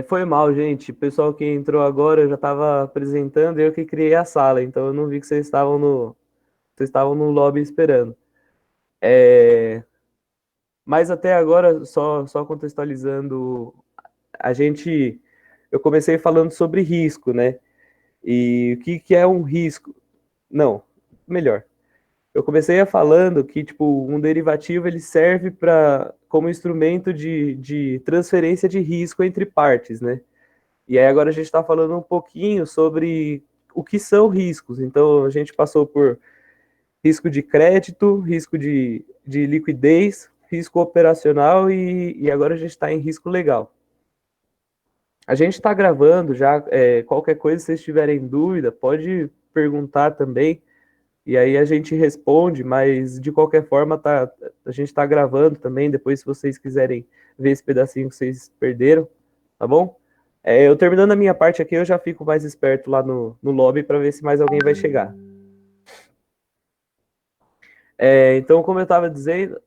Foi mal, gente. O pessoal que entrou agora, eu já estava apresentando, eu que criei a sala, então eu não vi que vocês estavam no lobby esperando. É, mas até agora, só contextualizando, a gente, eu comecei falando sobre risco, né? E o que é um risco? Não, melhor. Eu comecei falando que tipo um derivativo ele serve para como instrumento de transferência de risco entre partes, né? E aí agora a gente está falando um pouquinho sobre o que são riscos. Então a gente passou por risco de crédito, risco de liquidez, risco operacional e agora a gente está em risco legal. A gente está gravando já, qualquer coisa, se vocês tiverem dúvida, pode perguntar também, e aí a gente responde, mas de qualquer forma a gente está gravando também, depois se vocês quiserem ver esse pedacinho que vocês perderam, tá bom? Eu terminando a minha parte aqui, eu já fico mais esperto lá no lobby para ver se mais alguém vai chegar. Então, como eu estava dizendo,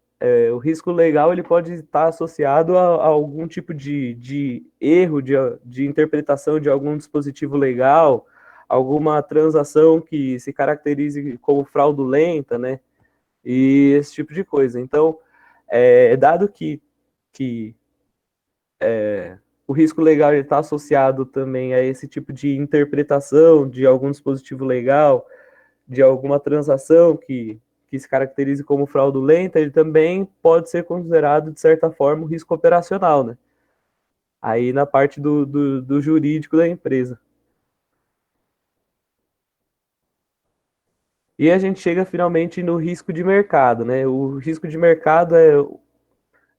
o risco legal ele pode estar associado a algum tipo de erro de interpretação de algum dispositivo legal, alguma transação que se caracterize como fraudulenta, né? E esse tipo de coisa. Então, dado que o risco legal está associado também a esse tipo de interpretação de algum dispositivo legal, de alguma transação que se caracterize como fraudulenta, ele também pode ser considerado, de certa forma, um risco operacional, né? Aí na parte do jurídico da empresa. E a gente chega finalmente no risco de mercado, né? O risco de mercado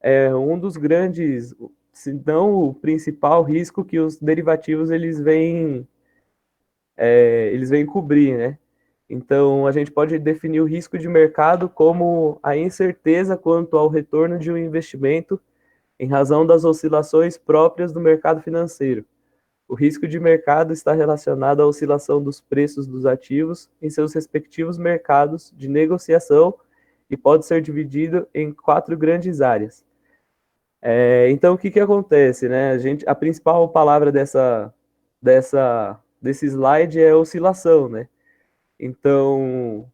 é um dos grandes, se não o principal risco que os derivativos eles vêm cobrir, né? Então, a gente pode definir o risco de mercado como a incerteza quanto ao retorno de um investimento em razão das oscilações próprias do mercado financeiro. O risco de mercado está relacionado à oscilação dos preços dos ativos em seus respectivos mercados de negociação e pode ser dividido em quatro grandes áreas. Então, o que acontece, né? A principal palavra desse slide é oscilação, né? Então,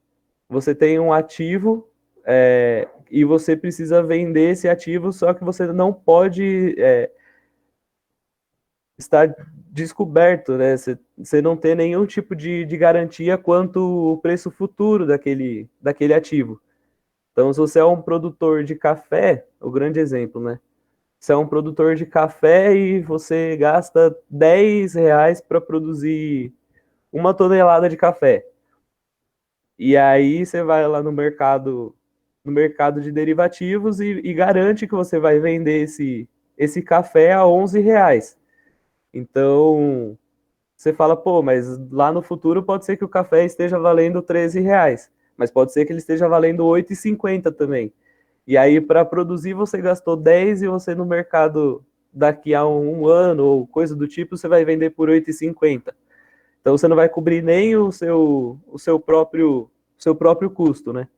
você tem um ativo e você precisa vender esse ativo, só que você não pode estar descoberto, né? Você não tem nenhum tipo de garantia quanto o preço futuro daquele ativo. Então, se você é um produtor de café, o grande exemplo, né? Você é um produtor de café e você gasta R$ 10 para produzir 1 tonelada de café. E aí você vai lá no mercado de derivativos e garante que você vai vender esse café a R$ 11. Então, você fala, pô, mas lá no futuro pode ser que o café esteja valendo R$ 13, mas pode ser que ele esteja valendo 8,50 também. E aí, para produzir, você gastou 10 e você no mercado daqui a um ano ou coisa do tipo, você vai vender por 8,50. Então, você não vai cobrir nem o seu próprio custo, né?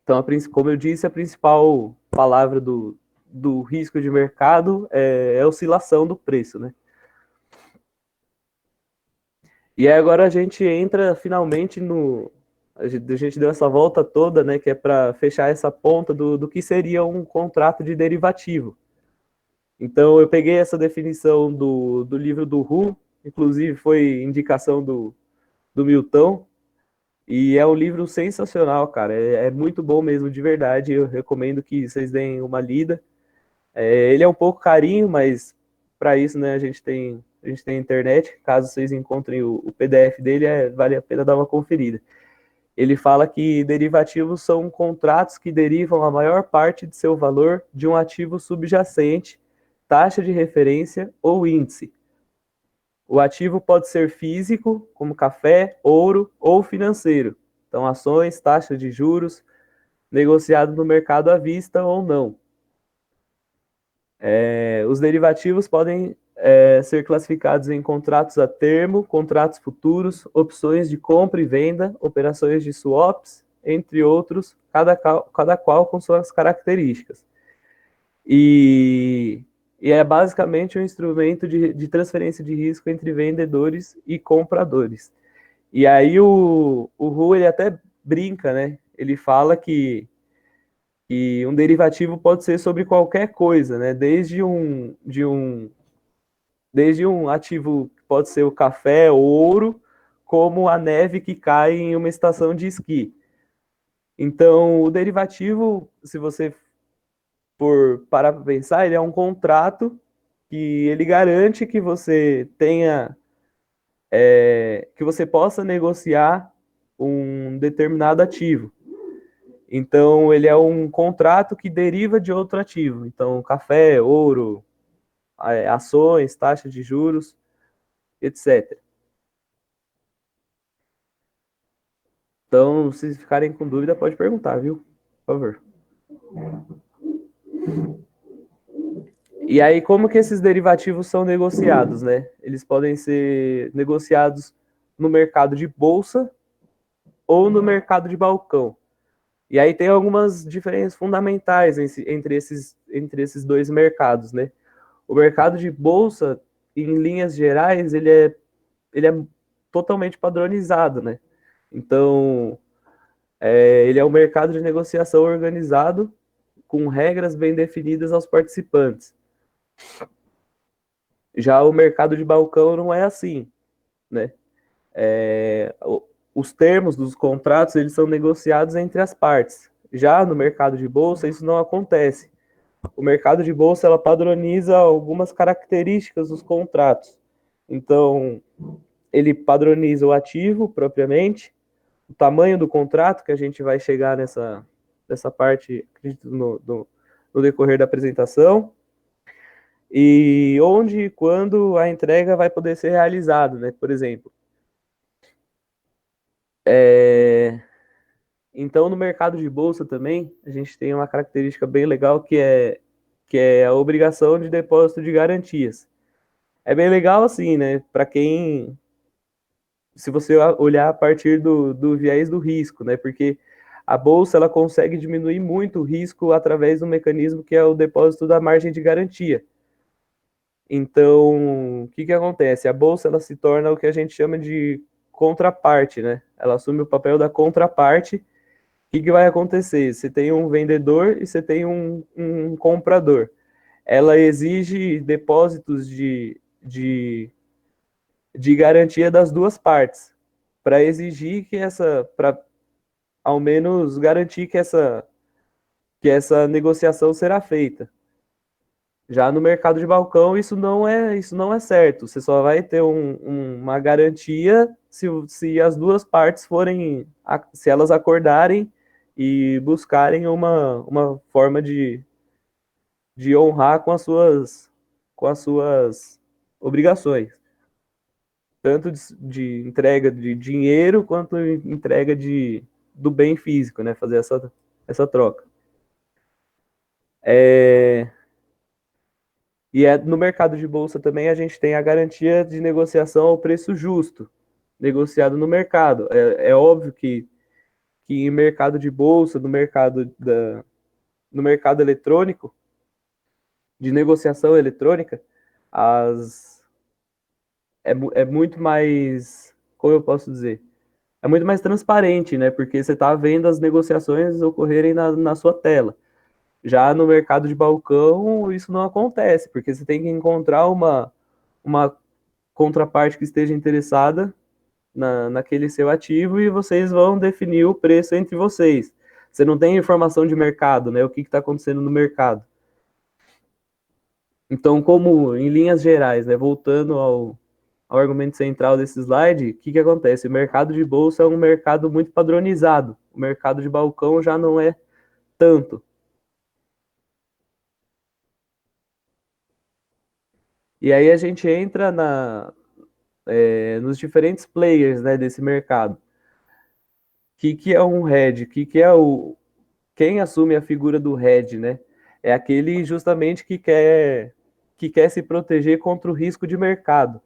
Então, como eu disse, a principal palavra do risco de mercado é a oscilação do preço, né? E aí agora a gente entra finalmente no. A gente deu essa volta toda, né? Que é para fechar essa ponta do que seria um contrato de derivativo. Então eu peguei essa definição do livro do Hu, inclusive foi indicação do Milton, e é um livro sensacional, cara. É muito bom mesmo, de verdade. Eu recomendo que vocês deem uma lida. Ele é um pouco carinho, mas para isso, né, a gente tem internet. Caso vocês encontrem o PDF dele, vale a pena dar uma conferida. Ele fala que derivativos são contratos que derivam a maior parte de seu valor de um ativo subjacente, taxa de referência ou índice. O ativo pode ser físico, como café, ouro, ou financeiro. Então, ações, taxa de juros, negociado no mercado à vista ou não. Os derivativos podem ser classificados em contratos a termo, contratos futuros, opções de compra e venda, operações de swaps, entre outros, cada qual com suas características. E, e é basicamente um instrumento de transferência de risco entre vendedores e compradores. E aí o Hu, ele até brinca, né? Ele fala que um derivativo pode ser sobre qualquer coisa, né? Desde um ativo que pode ser o café, o ouro, como a neve que cai em uma estação de esqui. Então, o derivativo, se você for parar para pensar, ele é um contrato que ele garante que você tenha, que você possa negociar um determinado ativo. Então, ele é um contrato que deriva de outro ativo. Então, café, ouro, ações, taxas de juros, etc. Então, se ficarem com dúvida, pode perguntar, viu? Por favor. E aí, como que esses derivativos são negociados, né? Eles podem ser negociados no mercado de bolsa ou no mercado de balcão. E aí tem algumas diferenças fundamentais entre esses dois mercados, né? O mercado de bolsa, em linhas gerais, ele é totalmente padronizado, né? Então, ele é um mercado de negociação organizado com regras bem definidas aos participantes. Já o mercado de balcão não é assim, né? É, os termos dos contratos eles são negociados entre as partes. Já no mercado de bolsa isso não acontece. O mercado de bolsa ela padroniza algumas características dos contratos. Então ele padroniza o ativo propriamente, o tamanho do contrato que a gente vai chegar nessa parte no decorrer da apresentação e onde e quando a entrega vai poder ser realizada, né? Por exemplo, então no mercado de bolsa também a gente tem uma característica bem legal que é a obrigação de depósito de garantias. É bem legal assim, né? Para quem se você olhar a partir do viés do risco, né? Porque a bolsa ela consegue diminuir muito o risco através do mecanismo que é o depósito da margem de garantia. Então, o que acontece? A bolsa ela se torna o que a gente chama de contraparte, né? Ela assume o papel da contraparte. O que vai acontecer? Você tem um vendedor e você tem um comprador. Ela exige depósitos de garantia das duas partes, para exigir que para ao menos garantir que essa negociação será feita. Já no mercado de balcão, isso não é certo. Você só vai ter uma garantia se as duas partes forem, se elas acordarem e buscarem uma forma de honrar com as suas obrigações, tanto de entrega de dinheiro quanto entrega do bem físico, né? Fazer essa troca. No mercado de bolsa também a gente tem a garantia de negociação ao preço justo, negociado no mercado. É óbvio que em mercado de bolsa, no mercado eletrônico, de negociação eletrônica, as, é muito mais, como eu posso dizer, é muito mais transparente, né? Porque você está vendo as negociações ocorrerem na sua tela. Já no mercado de balcão, isso não acontece, porque você tem que encontrar uma contraparte que esteja interessada naquele seu ativo e vocês vão definir o preço entre vocês. Você não tem informação de mercado, né? O que está acontecendo no mercado. Então, como em linhas gerais, né? Voltando ao argumento central desse slide, o que acontece? O mercado de bolsa é um mercado muito padronizado. O mercado de balcão já não é tanto. E aí a gente entra nos diferentes players, né, desse mercado. O que é um head? Que é quem assume a figura do head, né? É aquele justamente que quer se proteger contra o risco de mercado.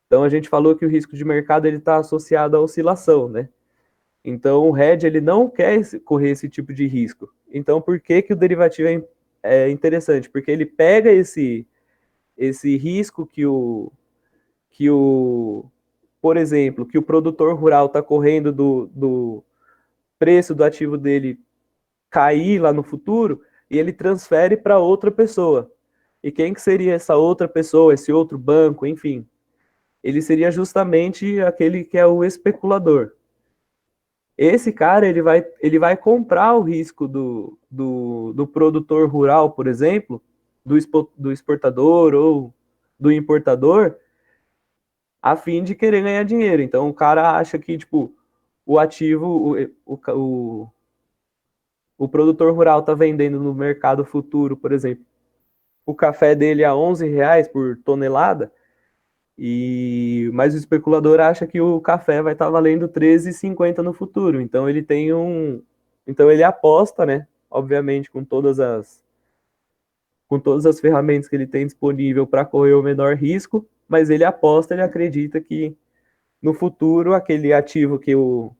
Então a gente falou que o risco de mercado ele está associado à oscilação, né? Então o hedge ele não quer correr esse tipo de risco. Então por que o derivativo é interessante? Porque ele pega esse risco que o, por exemplo, que o produtor rural está correndo do preço do ativo dele cair lá no futuro e ele transfere para outra pessoa. E quem que seria essa outra pessoa, esse outro banco, enfim? Ele seria justamente aquele que é o especulador. Esse cara ele vai comprar o risco do produtor rural, por exemplo, do exportador ou do importador, a fim de querer ganhar dinheiro. Então o cara acha que tipo, o ativo, o produtor rural está vendendo no mercado futuro, por exemplo, o café dele a R$ 11 por tonelada, mas o especulador acha que o café vai estar valendo 13,50 no futuro. Então ele aposta, né? Obviamente com todas as ferramentas que ele tem disponível para correr o menor risco, mas ele aposta, ele acredita que no futuro aquele ativo que o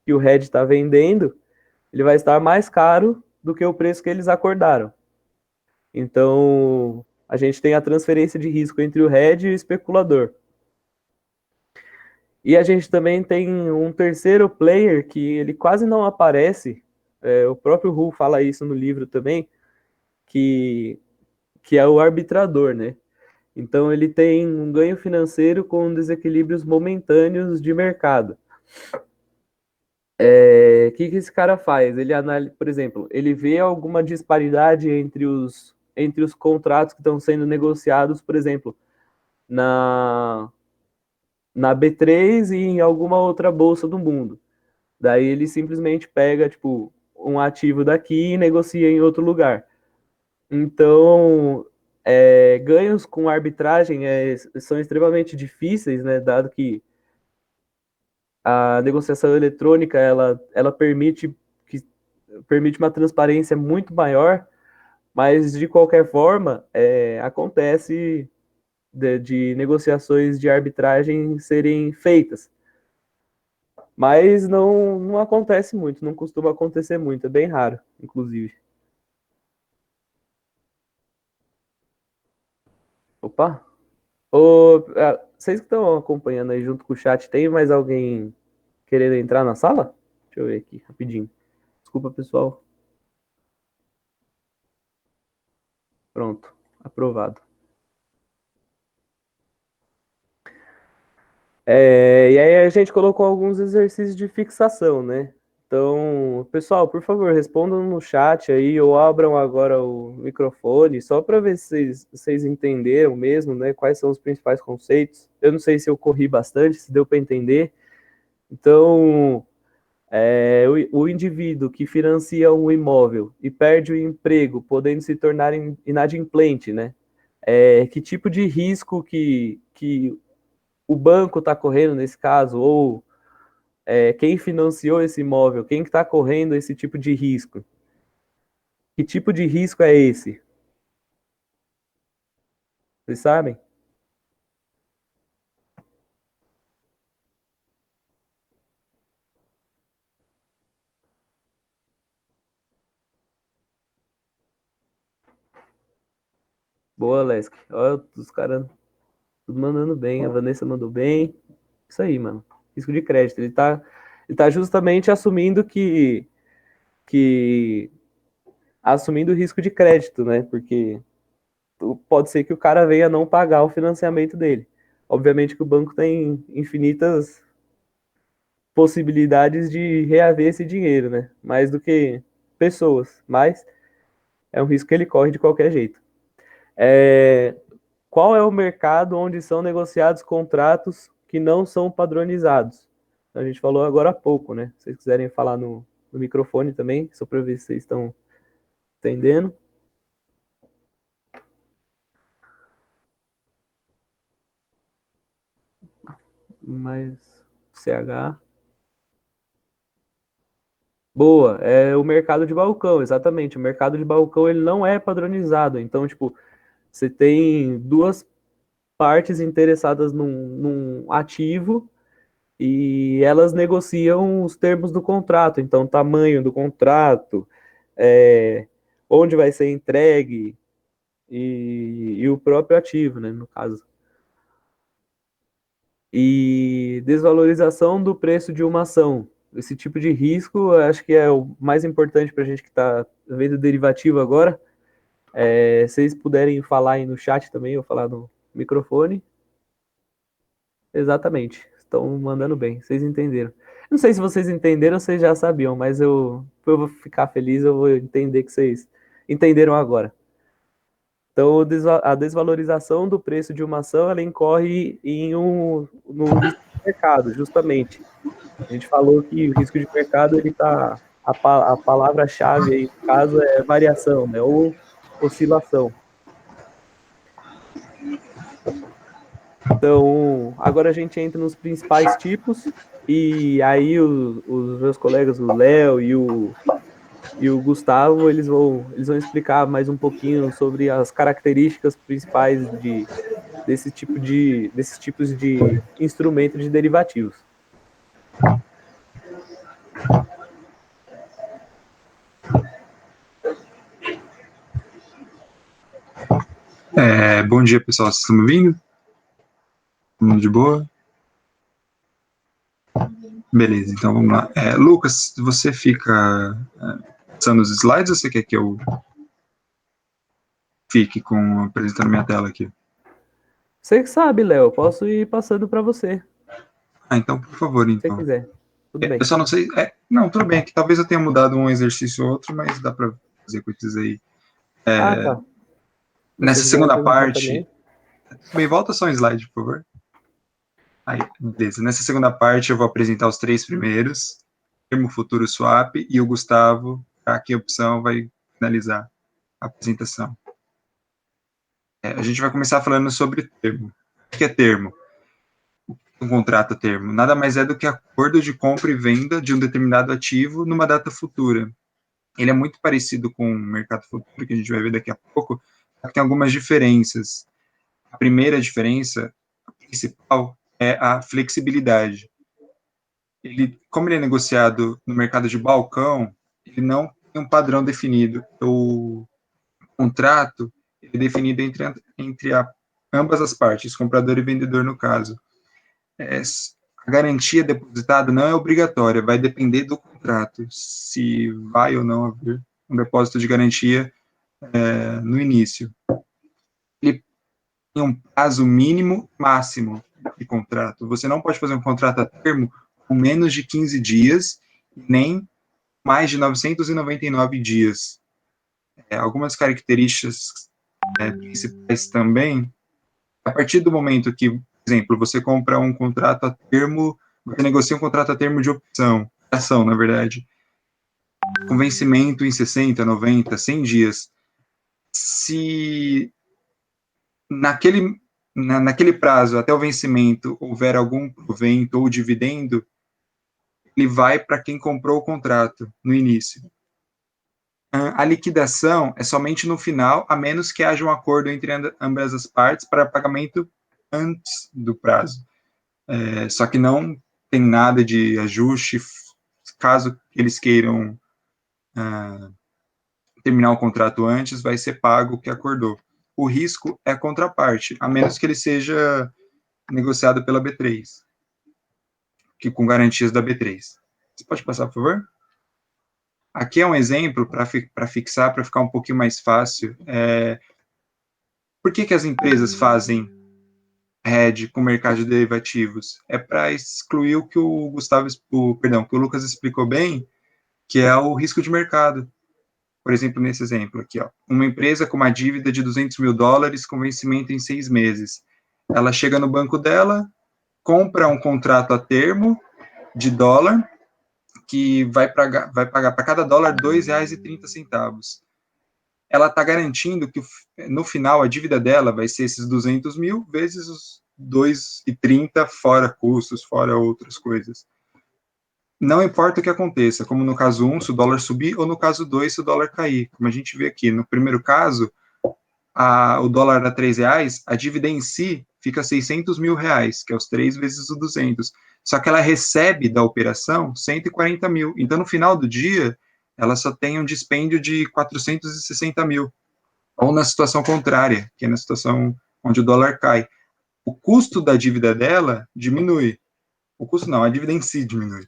hedge está vendendo, ele vai estar mais caro do que o preço que eles acordaram. Então, a gente tem a transferência de risco entre o hedge e o especulador. E a gente também tem um terceiro player que ele quase não aparece, o próprio Hull fala isso no livro também, que, que é o arbitrador, né? Então ele tem um ganho financeiro com desequilíbrios momentâneos de mercado. Que esse cara faz? Ele analisa, por exemplo, ele vê alguma disparidade entre os contratos que estão sendo negociados, por exemplo, na, na B3 e em alguma outra bolsa do mundo. Daí ele simplesmente pega, tipo, um ativo daqui e negocia em outro lugar. Então, ganhos com arbitragem são extremamente difíceis, né? Dado que a negociação eletrônica ela permite uma transparência muito maior, mas de qualquer forma acontece de negociações de arbitragem serem feitas. Mas não acontece muito, não costuma acontecer muito, é bem raro, inclusive. Opa! Vocês que estão acompanhando aí junto com o chat, tem mais alguém querendo entrar na sala? Deixa eu ver aqui, rapidinho. Desculpa, pessoal. Pronto, aprovado. E aí a gente colocou alguns exercícios de fixação, né? Então, pessoal, por favor, respondam no chat aí ou abram agora o microfone, só para ver se vocês entenderam mesmo, né? Quais são os principais conceitos. Eu não sei se eu corri bastante, se deu para entender. Então, o indivíduo que financia um imóvel e perde o emprego, podendo se tornar inadimplente, né? Que tipo de risco que o banco está correndo nesse caso, ou quem financiou esse imóvel, quem está correndo esse tipo de risco? Que tipo de risco é esse? Vocês sabem? Boa, Lesk. Olha os caras tudo mandando bem. A Vanessa mandou bem. Isso aí, mano. Risco de crédito. Ele tá justamente que assumindo o risco de crédito, né? Porque pode ser que o cara venha não pagar o financiamento dele. Obviamente que o banco tem infinitas possibilidades de reaver esse dinheiro, né? Mais do que pessoas, mas é um risco que ele corre de qualquer jeito. Qual é o mercado onde são negociados contratos que não são padronizados? A gente falou agora há pouco, né? Se vocês quiserem falar no microfone também, só para ver se vocês estão entendendo. Mas CH. Boa, é o mercado de balcão, exatamente. O mercado de balcão ele não é padronizado. Então, tipo, você tem duas partes interessadas num ativo e elas negociam os termos do contrato. Então, tamanho do contrato, é, onde vai ser entregue, e o próprio ativo, né, no caso. E desvalorização do preço de uma ação. Esse tipo de risco, eu acho que é o mais importante para a gente que está vendo derivativo agora. Se vocês puderem falar aí no chat também, eu falar no microfone. Exatamente. Estão mandando bem. Vocês entenderam. Não sei se vocês entenderam ou vocês já sabiam, mas eu vou ficar feliz, eu vou entender que vocês entenderam agora. Então, a desvalorização do preço de uma ação, ela incorre no risco de mercado, justamente. A gente falou que o risco de mercado, ele tá, a palavra-chave aí, no caso, é variação, né, ou oscilação. Então, agora a gente entra nos principais tipos, e aí os meus colegas, o Léo e o Gustavo, eles vão explicar mais um pouquinho sobre as características principais desses tipos de instrumento de derivativos. Bom dia, pessoal. Vocês estão me ouvindo? Todo mundo de boa? Beleza, então vamos lá. Lucas, você fica passando os slides ou você quer que eu fique apresentando minha tela aqui? Você que sabe, Léo, eu posso ir passando para você. Então, por favor, Se você então. quiser. Tudo bem. Eu só não sei. Não, tudo bem, que talvez eu tenha mudado um exercício ou outro, mas dá para fazer com esses aí. Tá. Se você Nessa quiser me segunda perguntar parte. também. Bem, volta só um slide, por favor. Aí, beleza. Nessa segunda parte, eu vou apresentar os três primeiros: termo, futuro, swap, e o Gustavo, aqui a opção, vai finalizar a apresentação. A gente vai começar falando sobre termo. O que é termo? Um contrato a termo nada mais é do que acordo de compra e venda de um determinado ativo numa data futura. Ele é muito parecido com o mercado futuro, que a gente vai ver daqui a pouco, mas tem algumas diferenças. A primeira diferença, a principal, é a flexibilidade. Como ele é negociado no mercado de balcão, ele não tem um padrão definido. O contrato é definido entre ambas as partes, comprador e vendedor no caso. A garantia depositada não é obrigatória, vai depender do contrato, se vai ou não haver um depósito de garantia no início. Ele tem um prazo mínimo máximo de contrato. Você não pode fazer um contrato a termo com menos de 15 dias, nem mais de 999 dias. Algumas características principais também, a partir do momento que, por exemplo, você compra um contrato a termo, você negocia um contrato a termo de opção, ação, na verdade, com vencimento em 60, 90, 100 dias. Se naquele prazo, até o vencimento, houver algum provento ou dividendo, ele vai para quem comprou o contrato no início. A liquidação é somente no final, a menos que haja um acordo entre ambas as partes para pagamento antes do prazo. Só que não tem nada de ajuste, caso eles queiram terminar o contrato antes, vai ser pago o que acordou. O risco é a contraparte, a menos que ele seja negociado pela B3, que com garantias da B3. Você pode passar, por favor? Aqui é um exemplo para fixar, para ficar um pouquinho mais fácil. Por que as empresas fazem hedge com o mercado de derivativos? É para excluir o que que o Lucas explicou bem, que é o risco de mercado. Por exemplo, nesse exemplo aqui, ó, uma empresa com uma dívida de $200 mil com vencimento em 6 meses. Ela chega no banco dela, compra um contrato a termo de dólar, que vai pagar para cada dólar R$2,30. Ela está garantindo que no final a dívida dela vai ser esses 200 mil vezes os 2,30 fora custos, fora outras coisas. Não importa o que aconteça, como no caso 1, se o dólar subir, ou no caso 2, se o dólar cair. Como a gente vê aqui, no primeiro caso, o dólar era R$3, a dívida em si fica R$600 mil, que é os 3 vezes o 200. Só que ela recebe da operação 140 mil. Então, no final do dia, ela só tem um dispêndio de 460 mil. ou na situação contrária, que é na situação onde o dólar cai. O custo da dívida dela diminui. O custo não, a dívida em si diminui.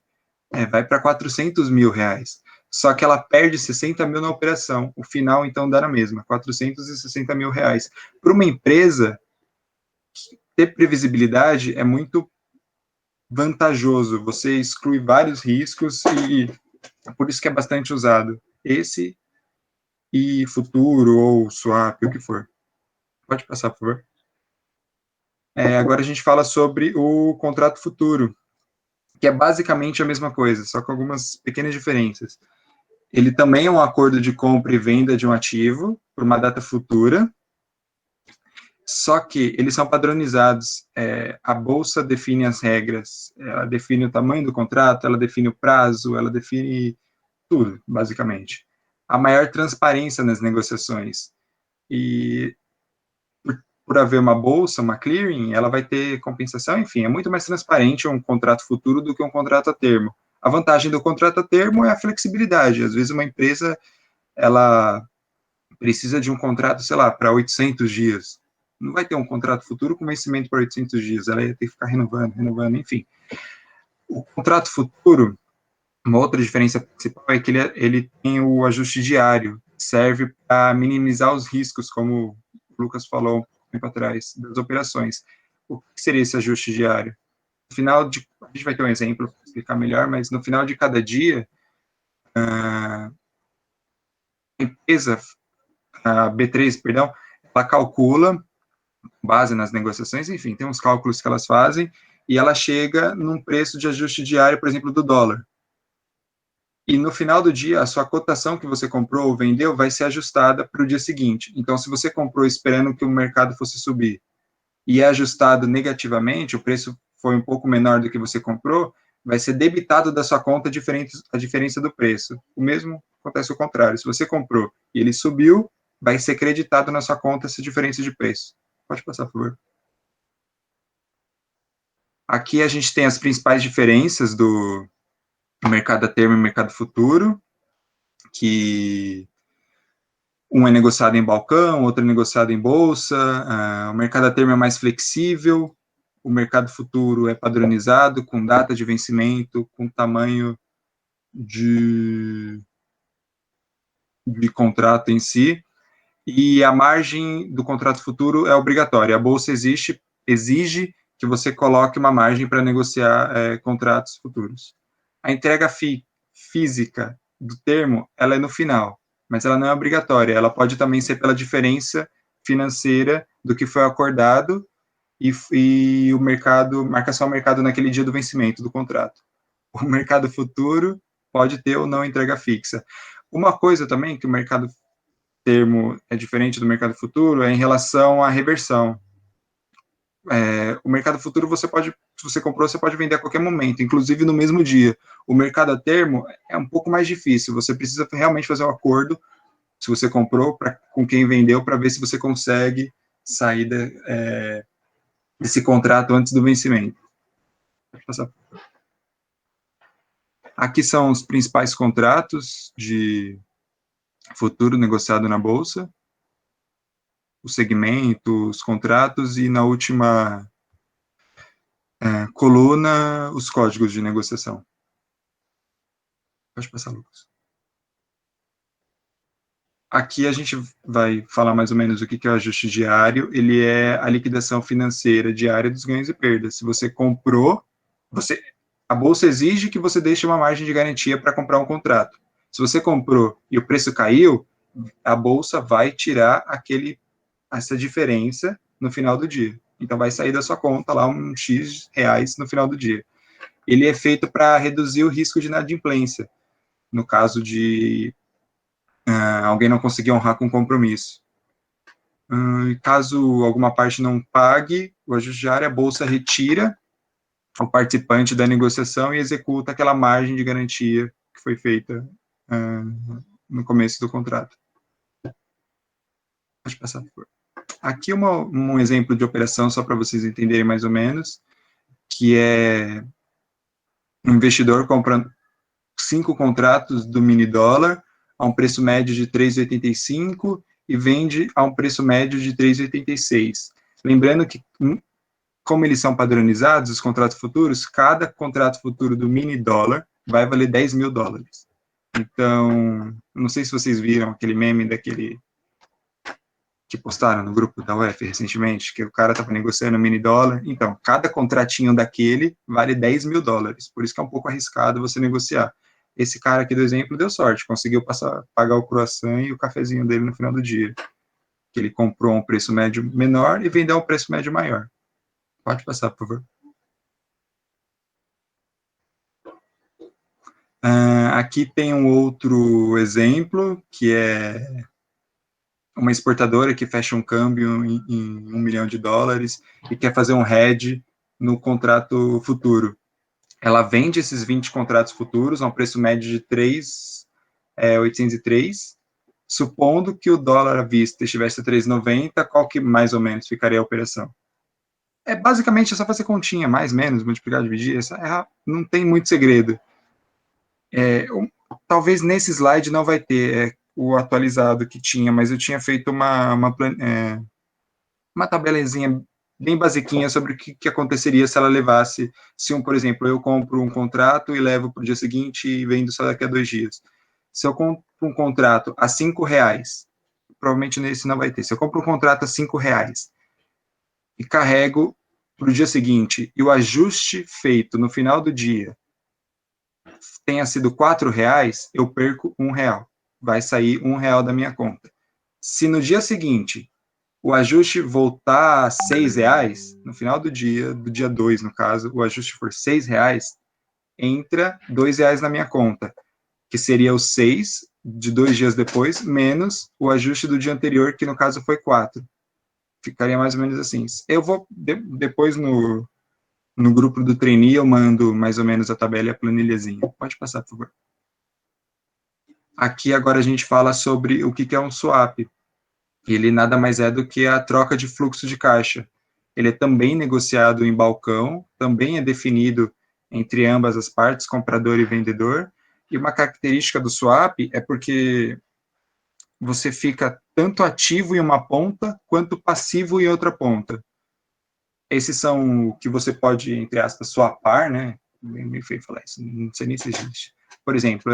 Vai para 400 mil reais. Só que ela perde 60 mil na operação. O final, então, dá na mesma, 460 mil reais. Para uma empresa, ter previsibilidade é muito vantajoso. Você exclui vários riscos e por isso que é bastante usado. Esse e futuro ou swap, o que for. Pode passar, por favor. Agora a gente fala sobre o contrato futuro, que é basicamente a mesma coisa, só com algumas pequenas diferenças. Ele também é um acordo de compra e venda de um ativo por uma data futura, só que eles são padronizados. A bolsa define as regras, ela define o tamanho do contrato, ela define o prazo, ela define tudo, basicamente. A maior transparência nas negociações. E por haver uma bolsa, uma clearing, ela vai ter compensação, enfim, é muito mais transparente um contrato futuro do que um contrato a termo. A vantagem do contrato a termo é a flexibilidade. Às vezes uma empresa, ela precisa de um contrato, sei lá, para 800 dias. Não vai ter um contrato futuro com vencimento para 800 dias, ela ia ter que ficar renovando, enfim. O contrato futuro, uma outra diferença principal é que ele tem o ajuste diário, serve para minimizar os riscos, como o Lucas falou um tempo atrás, das operações. O que seria esse ajuste diário? No final de, a gente vai ter um exemplo para explicar melhor, mas no final de cada dia, a empresa, a B3, perdão, ela calcula, base nas negociações, enfim, tem uns cálculos que elas fazem, e ela chega num preço de ajuste diário, por exemplo, do dólar. E no final do dia, a sua cotação que você comprou ou vendeu vai ser ajustada para o dia seguinte. Então, se você comprou esperando que o mercado fosse subir e é ajustado negativamente, o preço foi um pouco menor do que você comprou, vai ser debitado da sua conta a diferença do preço. O mesmo acontece o contrário. Se você comprou e ele subiu, vai ser creditado na sua conta essa diferença de preço. Pode passar, por favor. Aqui a gente tem as principais diferenças do mercado a termo e mercado futuro, que um é negociado em balcão, outro é negociado em bolsa, o mercado a termo é mais flexível, o mercado futuro é padronizado, com data de vencimento, com tamanho de contrato em si, e a margem do contrato futuro é obrigatória. A bolsa exige que você coloque uma margem para negociar contratos futuros. A entrega física do termo, ela é no final, mas ela não é obrigatória. Ela pode também ser pela diferença financeira do que foi acordado e o mercado, marca só o mercado naquele dia do vencimento do contrato. O mercado futuro pode ter ou não entrega fixa. Uma coisa também que o mercado termo é diferente do mercado futuro é em relação à reversão. O mercado futuro você pode, se você comprou, você pode vender a qualquer momento, inclusive no mesmo dia. O mercado a termo é um pouco mais difícil, você precisa realmente fazer um acordo, se você comprou, com quem vendeu, para ver se você consegue sair desse contrato antes do vencimento. Aqui são os principais contratos de futuro negociado na Bolsa, o segmento, os contratos, e na última coluna, os códigos de negociação. Pode passar, Lucas. Aqui a gente vai falar mais ou menos o que é o ajuste diário. Ele é a liquidação financeira diária dos ganhos e perdas. Se você comprou, a bolsa exige que você deixe uma margem de garantia para comprar um contrato. Se você comprou e o preço caiu, a bolsa vai tirar essa diferença no final do dia. Então vai sair da sua conta lá um X reais no final do dia. Ele é feito para reduzir o risco de inadimplência, no caso de alguém não conseguir honrar com compromisso. Caso alguma parte não pague, o ajuste diário, a bolsa retira o participante da negociação e executa aquela margem de garantia que foi feita no começo do contrato. Pode passar, por favor. Aqui um exemplo de operação, só para vocês entenderem mais ou menos, que é um investidor comprando 5 contratos do mini dólar a um preço médio de 3,85 e vende a um preço médio de 3,86. Lembrando que, como eles são padronizados, os contratos futuros, cada contrato futuro do mini dólar vai valer $10.000. Então, não sei se vocês viram aquele meme daquele que postaram no grupo da UF recentemente, que o cara estava negociando mini dólar. Então, cada contratinho daquele vale $10.000. Por isso que é um pouco arriscado você negociar. Esse cara aqui do exemplo deu sorte, conseguiu pagar o croissant e o cafezinho dele no final do dia. Que ele comprou um preço médio menor e vendeu um preço médio maior. Pode passar, por favor. Aqui tem um outro exemplo, que é uma exportadora que fecha um câmbio em $1 milhão e quer fazer um hedge no contrato futuro. Ela vende esses 20 contratos futuros a um preço médio de 3,803, supondo que o dólar à vista estivesse a 3,90, qual que mais ou menos ficaria a operação? Basicamente é só fazer continha, mais, menos, multiplicar, dividir, não tem muito segredo. Talvez nesse slide não vai ter o atualizado que tinha, mas eu tinha feito uma tabelazinha bem basiquinha sobre o que aconteceria se ela levasse, por exemplo, eu compro um contrato e levo para o dia seguinte e vendo só daqui a 2 dias. Se eu compro um contrato a R$5, provavelmente nesse não vai ter. Se eu compro um contrato a R$5 e carrego para o dia seguinte e o ajuste feito no final do dia tenha sido R$4, eu perco R$1. Vai sair R$1 da minha conta. Se no dia seguinte o ajuste voltar a R$6, no final do dia 2, no caso, o ajuste for R$6, entra R$2 na minha conta, que seria os 6 de 2 dias depois, menos o ajuste do dia anterior, que no caso foi 4. Ficaria mais ou menos assim. Eu vou, depois no grupo do trainee, eu mando mais ou menos a tabela e a planilhazinha. Pode passar, por favor. Aqui agora a gente fala sobre o que é um swap. Ele nada mais é do que a troca de fluxo de caixa. Ele é também negociado em balcão, também é definido entre ambas as partes, comprador e vendedor, e uma característica do swap é porque você fica tanto ativo em uma ponta, quanto passivo em outra ponta. Esses são o que você pode, entre aspas, swapar, né? Bem feio falar isso, não sei nem se existe. Por exemplo,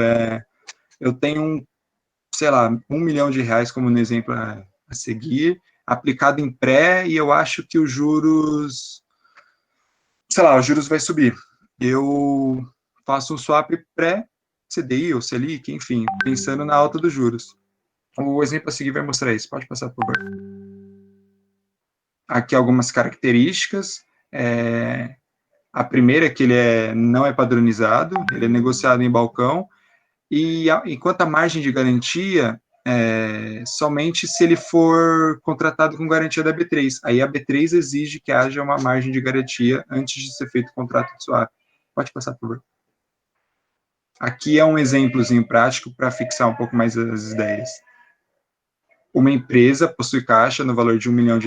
eu tenho, sei lá, R$1 milhão como no exemplo a seguir, aplicado em pré, e eu acho que os juros, sei lá, os juros vai subir. Eu faço um swap pré-CDI ou Selic, enfim, pensando na alta dos juros. O exemplo a seguir vai mostrar isso. Pode passar, por favor. Aqui algumas características. A primeira é que ele não é padronizado, ele é negociado em balcão, e enquanto a margem de garantia somente se ele for contratado com garantia da B3. Aí a B3 exige que haja uma margem de garantia antes de ser feito o contrato de swap. Pode passar, por favor. Aqui é um exemplozinho prático para fixar um pouco mais as ideias. Uma empresa possui caixa no valor de R$1 milhão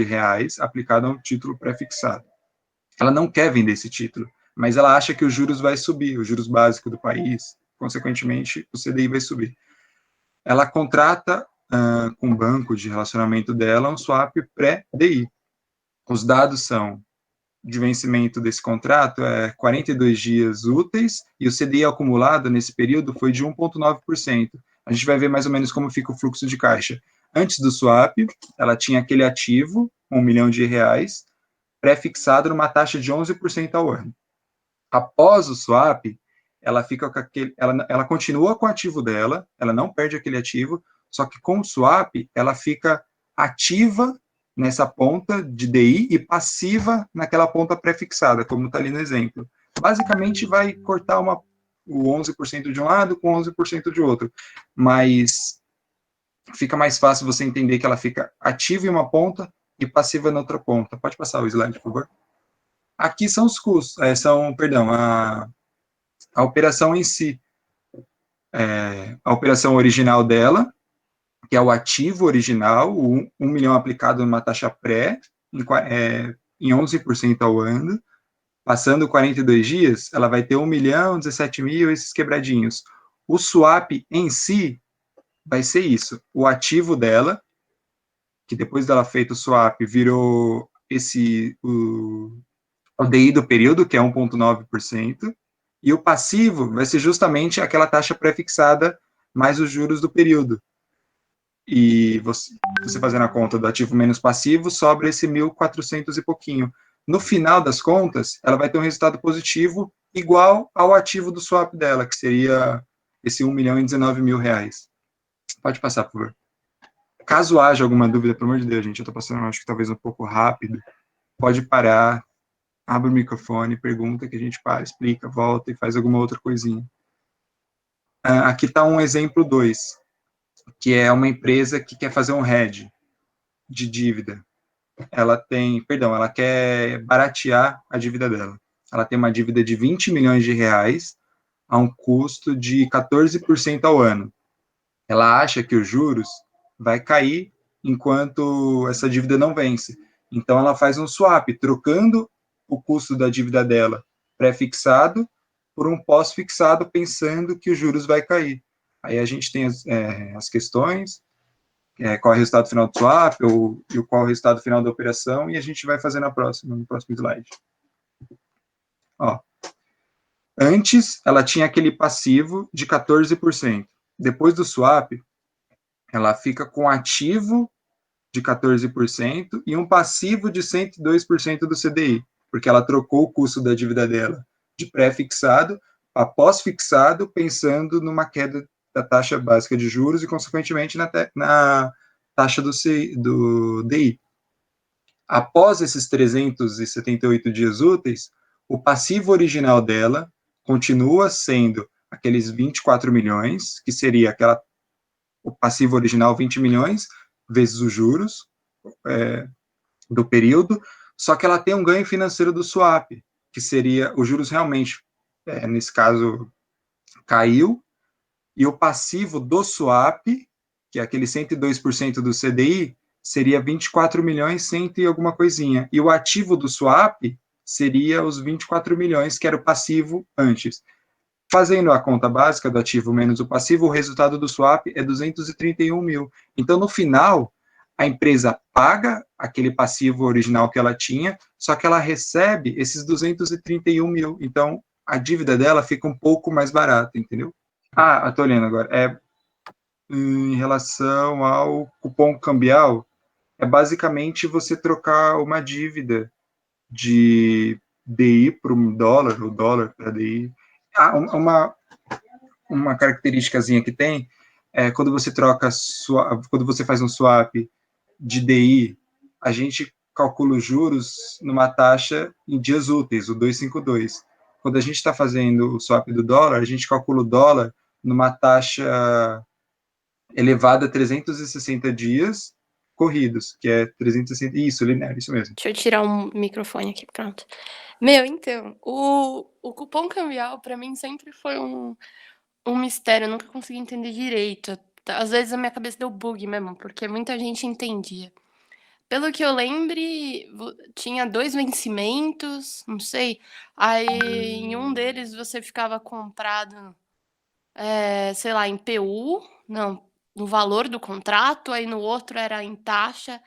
aplicado a um título pré-fixado. Ela não quer vender esse título, mas ela acha que os juros vai subir, os juros básicos do país, consequentemente, o CDI vai subir. Ela contrata com o banco de relacionamento dela um swap pré-DI. Os dados são de vencimento desse contrato 42 dias úteis, e o CDI acumulado nesse período foi de 1,9%. A gente vai ver mais ou menos como fica o fluxo de caixa. Antes do swap, ela tinha aquele ativo, R$1 milhão, pré-fixado numa taxa de 11% ao ano. Após o swap, ela fica com ela continua com o ativo dela, ela não perde aquele ativo, só que com o swap, ela fica ativa nessa ponta de DI e passiva naquela ponta pré-fixada, como está ali no exemplo. Basicamente, vai cortar o 11% de um lado com 11% de outro, mas fica mais fácil você entender que ela fica ativa em uma ponta e passiva na outra ponta. Pode passar o slide, por favor. Aqui são os custos, a operação em si. A operação original dela, que é o ativo original, o 1 milhão aplicado numa taxa pré, em 11% ao ano. Passando 42 dias, ela vai ter 1 milhão, 17 mil, esses quebradinhos. O swap em si vai ser isso, o ativo dela, que depois dela feito o swap virou o DI do período, que é 1,9%, e o passivo vai ser justamente aquela taxa pré-fixada mais os juros do período. E você fazendo a conta do ativo menos passivo, sobra esse 1.400 e pouquinho. No final das contas, ela vai ter um resultado positivo igual ao ativo do swap dela, que seria esse 1.019.000 reais. Pode passar, por favor. Caso haja alguma dúvida, pelo amor de Deus, gente, eu estou passando, acho que talvez um pouco rápido, pode parar, abre o microfone, pergunta que a gente para, explica, volta e faz alguma outra coisinha. Aqui está um exemplo 2, que é uma empresa que quer fazer um hedge de dívida. Ela quer baratear a dívida dela. Ela tem uma dívida de 20 milhões de reais a um custo de 14% ao ano. Ela acha que os juros vai cair enquanto essa dívida não vence. Então, ela faz um swap, trocando o custo da dívida dela pré-fixado por um pós-fixado, pensando que os juros vai cair. Aí a gente tem as questões, qual é o resultado final do swap, e qual é o resultado final da operação, e a gente vai fazer no próximo slide. Ó, antes, ela tinha aquele passivo de 14%. Depois do swap, ela fica com ativo de 14% e um passivo de 102% do CDI, porque ela trocou o custo da dívida dela de pré-fixado a pós-fixado, pensando numa queda da taxa básica de juros e, consequentemente, na taxa do DI. Após esses 378 dias úteis, o passivo original dela continua sendo aqueles 24 milhões, que seria o passivo original 20 milhões, vezes os juros do período, só que ela tem um ganho financeiro do swap, que seria os juros realmente, nesse caso, caiu, e o passivo do swap, que é aquele 102% do CDI, seria 24 milhões, 100 e alguma coisinha. E o ativo do swap seria os 24 milhões, que era o passivo antes. Fazendo a conta básica do ativo menos o passivo, o resultado do swap é 231 mil. Então, no final, a empresa paga aquele passivo original que ela tinha, só que ela recebe esses 231 mil. Então, a dívida dela fica um pouco mais barata, entendeu? Estou olhando agora. Em relação ao cupom cambial, é basicamente você trocar uma dívida de DI para um dólar, o dólar para DI. Uma característicazinha que tem é quando você quando você faz um swap de DI, a gente calcula os juros numa taxa em dias úteis, o 252. Quando a gente está fazendo o swap do dólar, a gente calcula o dólar numa taxa elevada a 360 dias corridos, que é 360, isso, linear, isso mesmo. Deixa eu tirar um microfone aqui, pronto. Meu, então, o cupom cambial pra mim sempre foi um mistério, eu nunca consegui entender direito. Às vezes a minha cabeça deu bug mesmo, porque muita gente entendia. Pelo que eu lembre, tinha 2 vencimentos, não sei, aí em um deles você ficava comprado, sei lá, em PU, não, no valor do contrato, aí no outro era em taxa.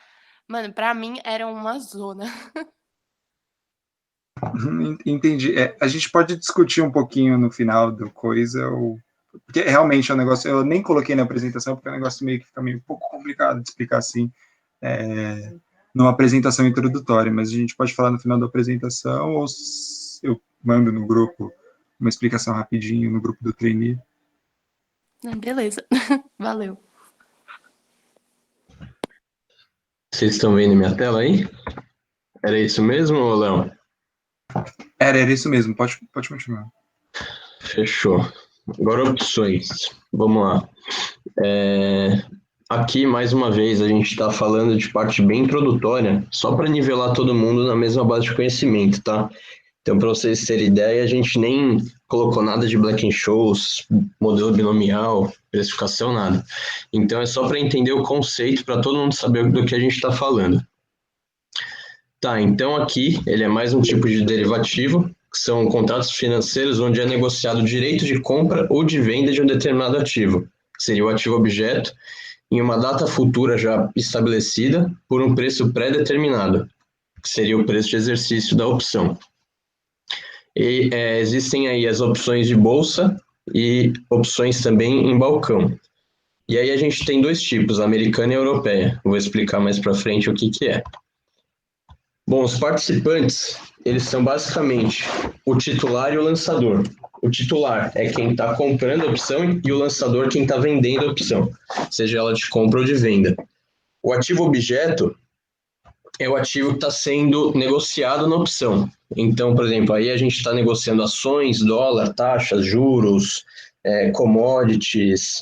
Mano, pra mim era uma zona. Entendi. A gente pode discutir um pouquinho no final do coisa, porque realmente é um negócio, eu nem coloquei na apresentação, porque é um negócio meio que fica meio um pouco complicado de explicar assim, numa apresentação introdutória, mas a gente pode falar no final da apresentação, ou eu mando no grupo uma explicação rapidinho no grupo do trainee. Beleza, valeu. Vocês estão vendo minha tela aí? Era isso mesmo, Léo? Era isso mesmo, pode continuar. Fechou. Agora opções. Vamos lá. Aqui, mais uma vez, a gente está falando de parte bem introdutória, só para nivelar todo mundo na mesma base de conhecimento, tá? Então, para vocês terem ideia, a gente nem colocou nada de Black-Scholes, modelo binomial, precificação, nada. Então, é só para entender o conceito, para todo mundo saber do que a gente está falando. Tá, então aqui ele é mais um tipo de derivativo, que são contratos financeiros onde é negociado o direito de compra ou de venda de um determinado ativo, que seria o ativo objeto, em uma data futura já estabelecida por um preço pré-determinado, que seria o preço de exercício da opção. E existem aí as opções de bolsa e opções também em balcão. E aí a gente tem dois tipos, americana e europeia. Vou explicar mais para frente o que é. Bom, os participantes, eles são basicamente o titular e o lançador. O titular é quem está comprando a opção e o lançador quem está vendendo a opção, seja ela de compra ou de venda. O ativo objeto é o ativo que está sendo negociado na opção. Então, por exemplo, aí a gente está negociando ações, dólar, taxas, juros, commodities.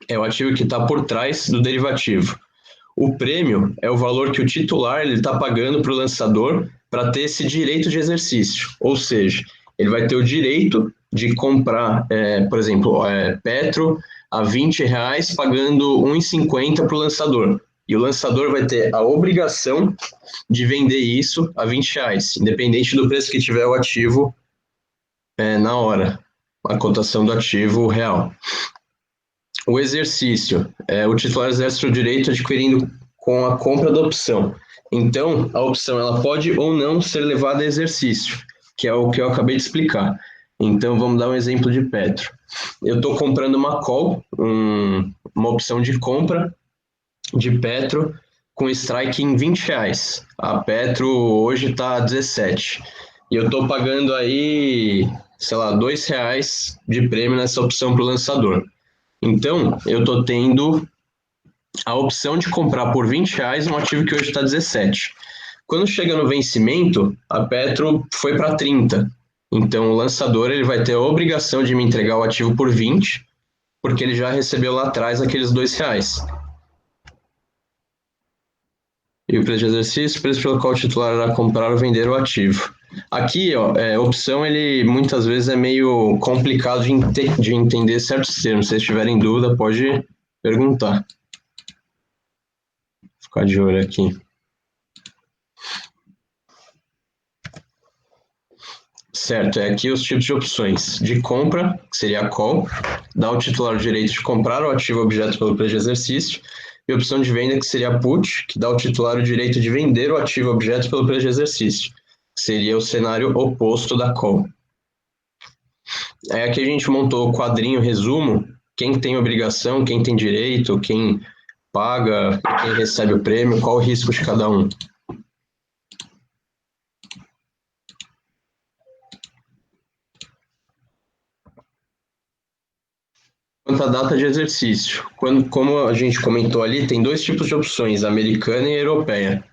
É o ativo que está por trás do derivativo. O prêmio é o valor que o titular está pagando para o lançador para ter esse direito de exercício. Ou seja, ele vai ter o direito de comprar, por exemplo, Petro a R$20, pagando R$1,50 para o lançador. E o lançador vai ter a obrigação de vender isso a R$20, independente do preço que tiver o ativo na hora, a cotação do ativo real. O exercício, o titular exerce o direito adquirindo com a compra da opção. Então, a opção ela pode ou não ser levada a exercício, que é o que eu acabei de explicar. Então, vamos dar um exemplo de Petro. Eu estou comprando uma call, uma opção de compra de Petro com strike em R$20. A Petro hoje está 17. E eu estou pagando aí, sei lá, R$2 de prêmio nessa opção para o lançador. Então, eu estou tendo a opção de comprar por R$20 um ativo que hoje está 17. Quando chega no vencimento, a Petro foi para 30. Então, o lançador ele vai ter a obrigação de me entregar o ativo por 20, porque ele já recebeu lá atrás aqueles R$2. E o preço de exercício, o preço pelo qual o titular irá comprar ou vender o ativo. Aqui, opção, ele muitas vezes é meio complicado de entender certos termos. Se vocês tiverem dúvida, pode perguntar. Vou ficar de olho aqui. Certo, aqui os tipos de opções. De compra, que seria a call, dá ao titular o direito de comprar o ativo objeto pelo preço de exercício. E opção de venda, que seria a put, que dá ao titular o direito de vender o ativo objeto pelo preço de exercício. Seria o cenário oposto da call. Aqui a gente montou o quadrinho resumo, quem tem obrigação, quem tem direito, quem paga, quem recebe o prêmio, qual o risco de cada um. Quanto à data de exercício, como a gente comentou ali, tem dois tipos de opções, americana e europeia.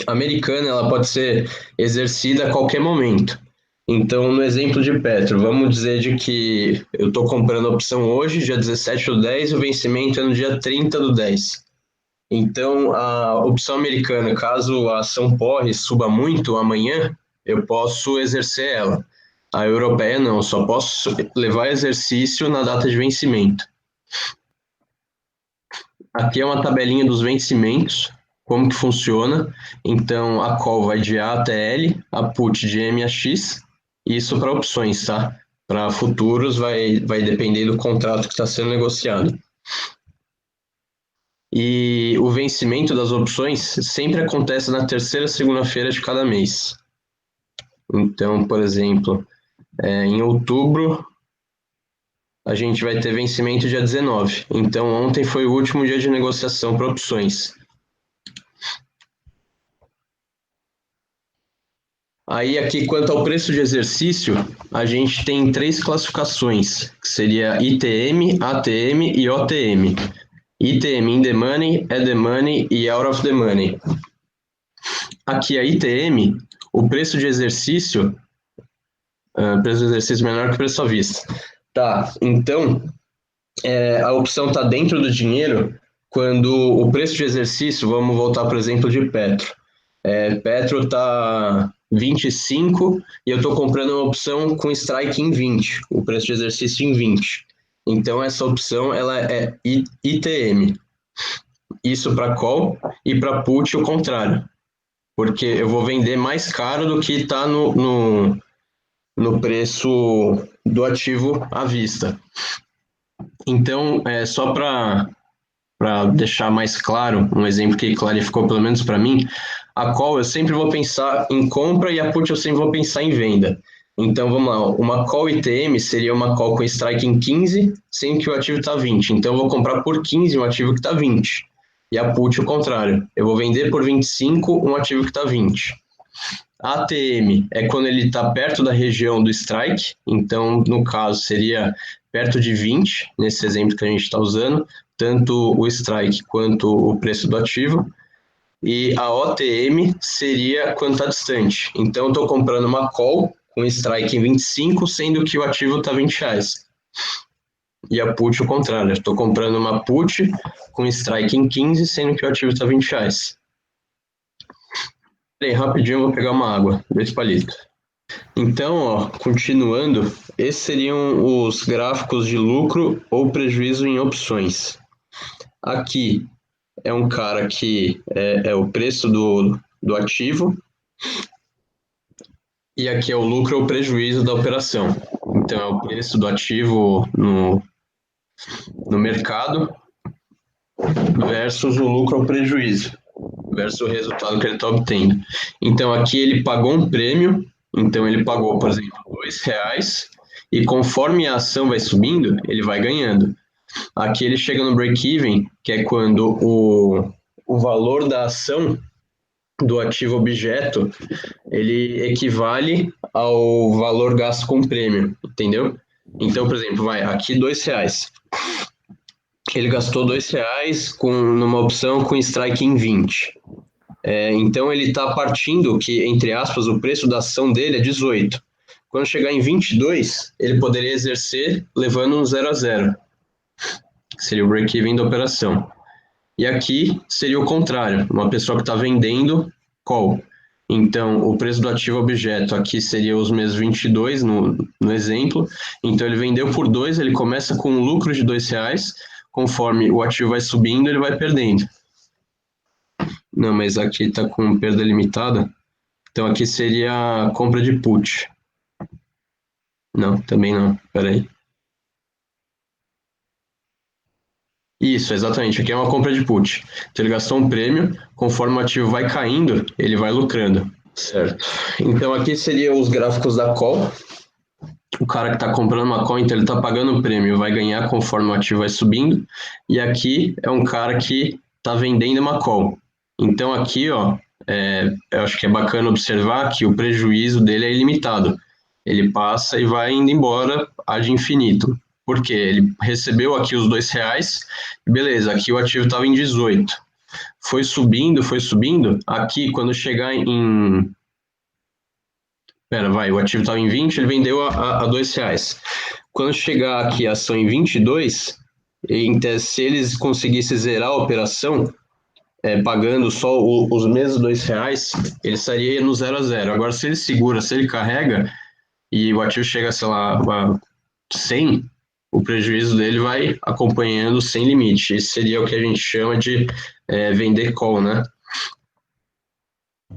A americana ela pode ser exercida a qualquer momento. Então, no exemplo de Petro, vamos dizer de que eu estou comprando a opção hoje, dia 17/10, e o vencimento é no dia 30/10. Então, a opção americana, caso a ação POR suba muito amanhã, eu posso exercer ela. A europeia não, só posso levar exercício na data de vencimento. Aqui é uma tabelinha dos vencimentos, como que funciona. Então, a call vai de A até L, a put de M a X, isso para opções, tá? Para futuros vai depender do contrato que está sendo negociado. E o vencimento das opções sempre acontece na terceira segunda-feira de cada mês. Então, por exemplo, em outubro, a gente vai ter vencimento dia 19. Então, ontem foi o último dia de negociação para opções. Aí, aqui, quanto ao preço de exercício, a gente tem 3 classificações, que seria ITM, ATM e OTM. ITM, in the money, at the money e out of the money. Aqui, a ITM, o preço de exercício, preço de exercício menor que o preço à vista. Tá, então, a opção está dentro do dinheiro quando o preço de exercício, vamos voltar para o exemplo de Petro. Petro está 25 e eu estou comprando uma opção com strike em 20, o preço de exercício em 20. Então, essa opção ela é ITM. Isso para call e para put o contrário. Porque eu vou vender mais caro do que está no preço do ativo à vista. Então, só para deixar mais claro, um exemplo que clarificou pelo menos para mim, a call eu sempre vou pensar em compra e a put eu sempre vou pensar em venda. Então, vamos lá, uma call ITM seria uma call com strike em 15, sendo que o ativo está 20. Então, eu vou comprar por 15 um ativo que está 20. E a put, o contrário. Eu vou vender por 25 um ativo que está 20. A ATM é quando ele está perto da região do strike. Então, no caso, seria perto de 20, nesse exemplo que a gente está usando, tanto o strike quanto o preço do ativo. E a OTM seria quando está distante. Então, eu estou comprando uma call com strike em 25, sendo que o ativo está R$20. E a put, o contrário. Estou comprando uma put com strike em 15, sendo que o ativo está R$20. Peraí, rapidinho, eu vou pegar uma água. 2 palitos. Então, ó, continuando, esses seriam os gráficos de lucro ou prejuízo em opções. Aqui é um cara que é o preço do ativo, e aqui é o lucro ou prejuízo da operação. Então, é o preço do ativo no mercado versus o lucro ou prejuízo, versus o resultado que ele está obtendo. Então, aqui ele pagou um prêmio, então ele pagou, por exemplo, R$2, e conforme a ação vai subindo, ele vai ganhando. Aqui ele chega no break-even, que é quando o valor da ação do ativo objeto, ele equivale ao valor gasto com o prêmio, entendeu? Então, por exemplo, aqui R$2. Ele gastou R$2 numa opção com strike em 20. Então, ele está partindo que, entre aspas, o preço da ação dele é 18. Quando chegar em 22, ele poderia exercer levando um 0 a 0. Seria o break-even da operação. E aqui seria o contrário, uma pessoa que está vendendo call. Então, o preço do ativo objeto aqui seria os mesmos 22 no exemplo. Então, ele vendeu por 2, ele começa com um lucro de R$2, conforme o ativo vai subindo, ele vai perdendo. Não, mas aqui está com perda limitada. Então, aqui seria a compra de put. Não, também não, peraí. Isso, exatamente. Aqui é uma compra de put. Então ele gastou um prêmio, conforme o ativo vai caindo, ele vai lucrando. Certo. Então aqui seriam os gráficos da call. O cara que está comprando uma call, então ele está pagando o prêmio, vai ganhar conforme o ativo vai subindo. E aqui é um cara que está vendendo uma call. Então aqui, ó, eu acho que é bacana observar que o prejuízo dele é ilimitado. Ele passa e vai indo embora ad infinito. Porque ele recebeu aqui os R$2, beleza, aqui o ativo estava em 18. Foi subindo, aqui quando chegar em... o ativo estava em 20, ele vendeu a R$2. Quando chegar aqui a ação em 22, se eles conseguissem zerar a operação, pagando só os mesmos R$2, ele estaria no 0 a 0. Agora, se ele segura, se ele carrega, e o ativo chega, sei lá, a 100, o prejuízo dele vai acompanhando sem limite. Esse seria o que a gente chama de vender call, né?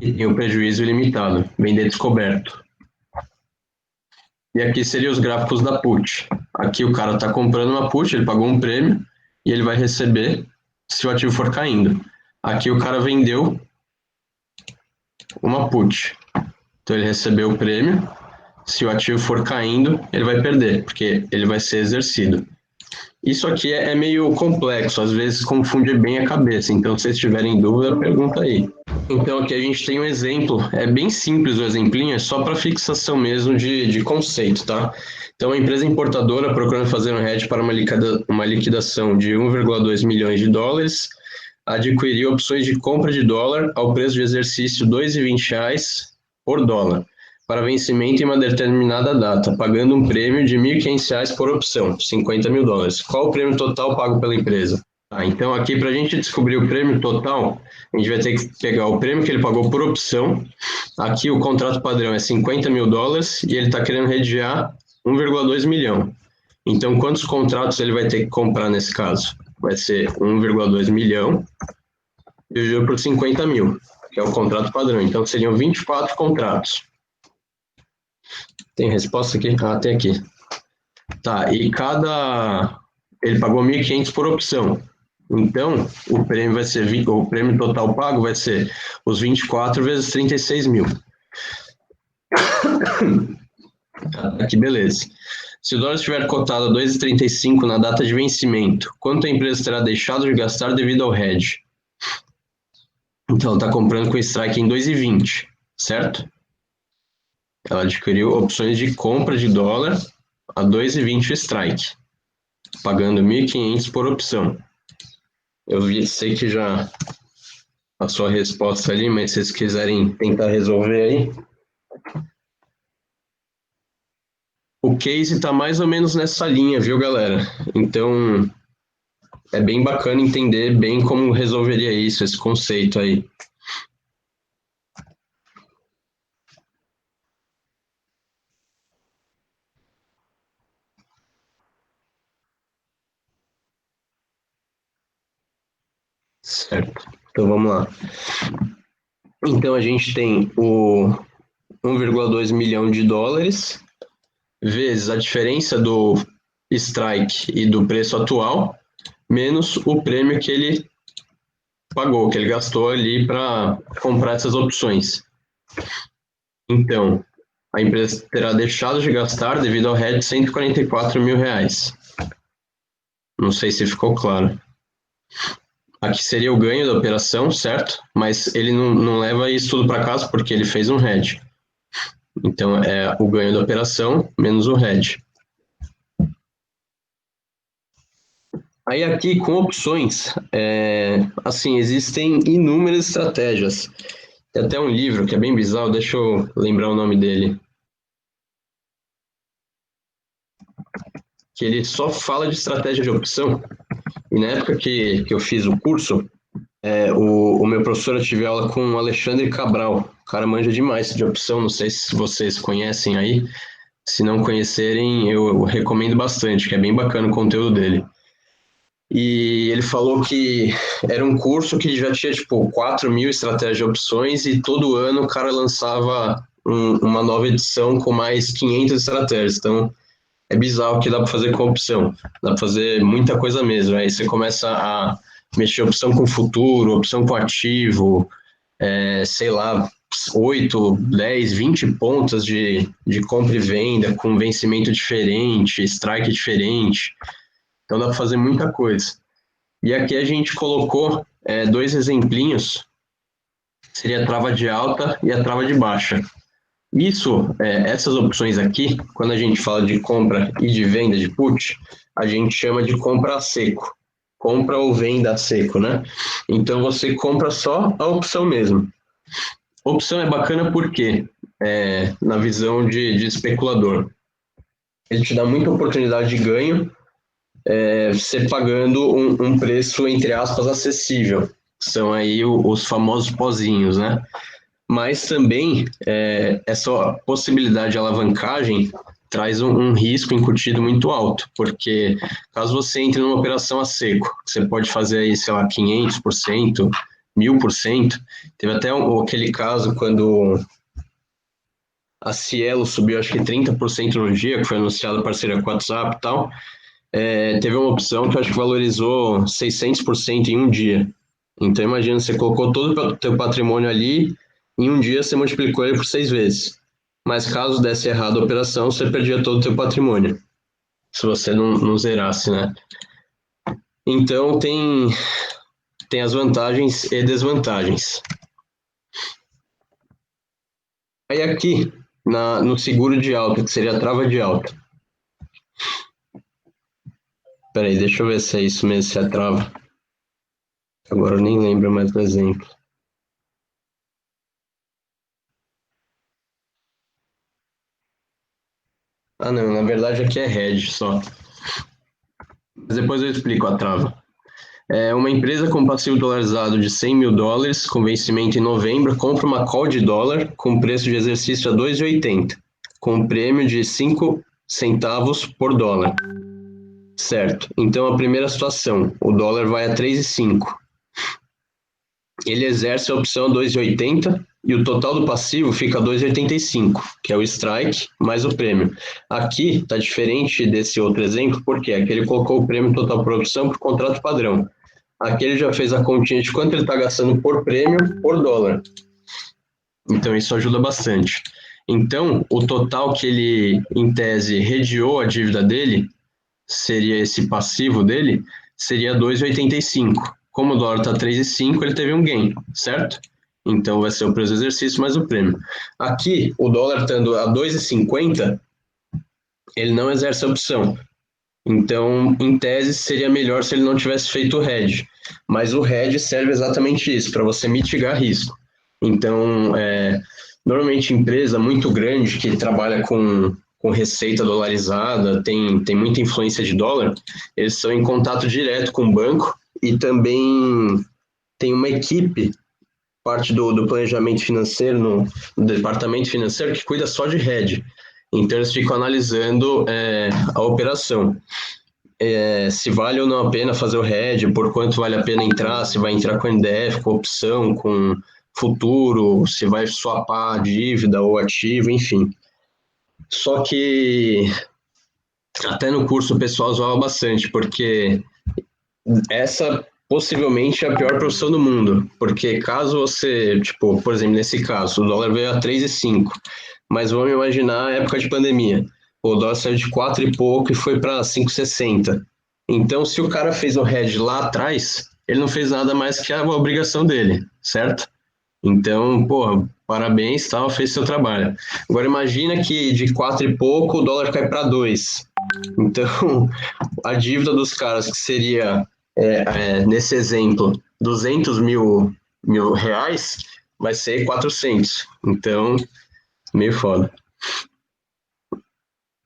E tem o prejuízo ilimitado, vender descoberto. E aqui seriam os gráficos da put. Aqui o cara está comprando uma put, ele pagou um prêmio e ele vai receber se o ativo for caindo. Aqui o cara vendeu uma put. Então ele recebeu o prêmio. Se o ativo for caindo, ele vai perder, porque ele vai ser exercido. Isso aqui é meio complexo, às vezes confunde bem a cabeça, então se vocês tiverem dúvida, pergunta aí. Então aqui a gente tem um exemplo, é bem simples o exemplinho, é só para fixação mesmo de conceito, tá? Então a empresa importadora procurando fazer um hedge para uma liquidação de 1,2 milhões de dólares, adquiriu opções de compra de dólar ao preço de exercício R$ 2,20 por dólar, para vencimento em uma determinada data, pagando um prêmio de R$ 1.500 por opção, $50 mil. Qual o prêmio total pago pela empresa? Então aqui, para a gente descobrir o prêmio total, a gente vai ter que pegar o prêmio que ele pagou por opção. Aqui o contrato padrão é $50 mil e ele está querendo hedgear 1,2 milhão. Então, quantos contratos ele vai ter que comprar nesse caso? Vai ser 1,2 milhão dividido por 50 mil, que é o contrato padrão. Então, seriam 24 contratos. Tem resposta aqui? Ah, tem aqui. Tá, e cada ele pagou 1.500 por opção. Então, o prêmio total pago vai ser os 24 vezes 36 mil. Aqui, beleza. Se o dólar estiver cotado a 2,35 na data de vencimento, quanto a empresa terá deixado de gastar devido ao hedge? Então, ela está comprando com strike em 2,20, certo? Ela adquiriu opções de compra de dólar a 2,20 strike, pagando 1.500 por opção. Sei que já a sua resposta ali, mas se vocês quiserem tentar resolver aí. O case está mais ou menos nessa linha, viu, galera? Então, é bem bacana entender bem como resolveria isso, esse conceito aí. Certo. Então, vamos lá. Então, a gente tem o 1,2 milhão de dólares vezes a diferença do strike e do preço atual, menos o prêmio que ele pagou, que ele gastou ali para comprar essas opções. Então, a empresa terá deixado de gastar devido ao hedge 144 mil reais. Não sei se ficou claro. Aqui seria o ganho da operação, certo? Mas ele não leva isso tudo para casa porque ele fez um hedge. Então, é o ganho da operação menos o hedge. Aí aqui com opções, assim, existem inúmeras estratégias. Tem até um livro que é bem bizarro, deixa eu lembrar o nome dele. Que ele só fala de estratégia de opção. E na época que eu fiz o curso, o meu professor, eu tive aula com o Alexandre Cabral. O cara manja demais de opção, não sei se vocês conhecem aí. Se não conhecerem, eu recomendo bastante, que é bem bacana o conteúdo dele. E ele falou que era um curso que já tinha, 4.000 estratégias de opções e todo ano o cara lançava uma nova edição com mais 500 estratégias. Então, é bizarro o que dá para fazer com opção. Dá para fazer muita coisa mesmo. Aí você começa a mexer opção com futuro, opção com ativo, sei lá, 8, 10, 20 pontas de compra e venda com vencimento diferente, strike diferente. Então dá para fazer muita coisa. E aqui a gente colocou 2 exemplinhos, seria a trava de alta e a trava de baixa. Isso, essas opções aqui, quando a gente fala de compra e de venda de put, a gente chama de compra a seco. Compra ou venda a seco, né? Então você compra só a opção mesmo. Opção é bacana porque, na visão de especulador, ele te dá muita oportunidade de ganho, você pagando um preço, entre aspas, acessível. São aí os famosos pozinhos, né? Mas também essa possibilidade de alavancagem traz um risco incutido muito alto, porque caso você entre numa operação a seco, você pode fazer aí, sei lá, 500%, 1.000%. Teve até aquele caso quando a Cielo subiu, acho que 30% no dia, que foi anunciada a parceria com o WhatsApp e tal. Teve uma opção que eu acho que valorizou 600% em um dia. Então, imagina, você colocou todo o teu patrimônio ali, em um dia você multiplicou ele por 6 vezes. Mas caso desse errado a operação, você perdia todo o teu patrimônio, se você não zerasse, né? Então, tem as vantagens e desvantagens. Aí aqui, no seguro de alta, que seria a trava de alta. Peraí, deixa eu ver se é isso mesmo, se é trava. Agora eu nem lembro mais do exemplo. Ah, não, na verdade aqui é hedge só. Mas depois eu explico a trava. Uma empresa com passivo dolarizado de 100 mil dólares, com vencimento em novembro, compra uma call de dólar com preço de exercício a 2,80, com um prêmio de 5 centavos por dólar. Certo. Então, a primeira situação, o dólar vai a 3,5. Ele exerce a opção 2,80 e o total do passivo fica 2,85, que é o strike mais o prêmio. Aqui está diferente desse outro exemplo, porque aqui ele colocou o prêmio total por opção por contrato padrão. Aqui ele já fez a continha de quanto ele está gastando por prêmio por dólar. Então isso ajuda bastante. Então, o total que ele, em tese, redeou a dívida dele, seria esse passivo dele, seria 2,85. Como o dólar está 3,5, ele teve um gain, certo? Então vai ser o preço do exercício mais o prêmio. Aqui, o dólar estando a 2,50, ele não exerce a opção. Então, em tese, seria melhor se ele não tivesse feito o hedge. Mas o hedge serve exatamente isso, para você mitigar risco. Então, normalmente empresa muito grande que trabalha com receita dolarizada, tem muita influência de dólar, eles estão em contato direto com o banco e também tem uma equipe, parte do planejamento financeiro, no departamento financeiro, que cuida só de hedge. Então, eles ficam analisando a operação. Se vale ou não a pena fazer o hedge, por quanto vale a pena entrar, se vai entrar com NDF, com opção, com futuro, se vai swapar a dívida ou ativo, enfim. Só que até no curso o pessoal zoava bastante, porque essa possivelmente é a pior profissão do mundo, porque caso você, tipo, por exemplo, nesse caso, o dólar veio a 3,5, mas vamos imaginar a época de pandemia, o dólar saiu de 4 e pouco e foi para 5,60. Então, se o cara fez o hedge lá atrás, ele não fez nada mais que a obrigação dele, certo? Então, porra, parabéns, tal, fez seu trabalho. Agora imagina que de 4 e pouco o dólar cai para 2. Então, a dívida dos caras, que seria, nesse exemplo, 200 mil reais, vai ser 400. Então, meio foda.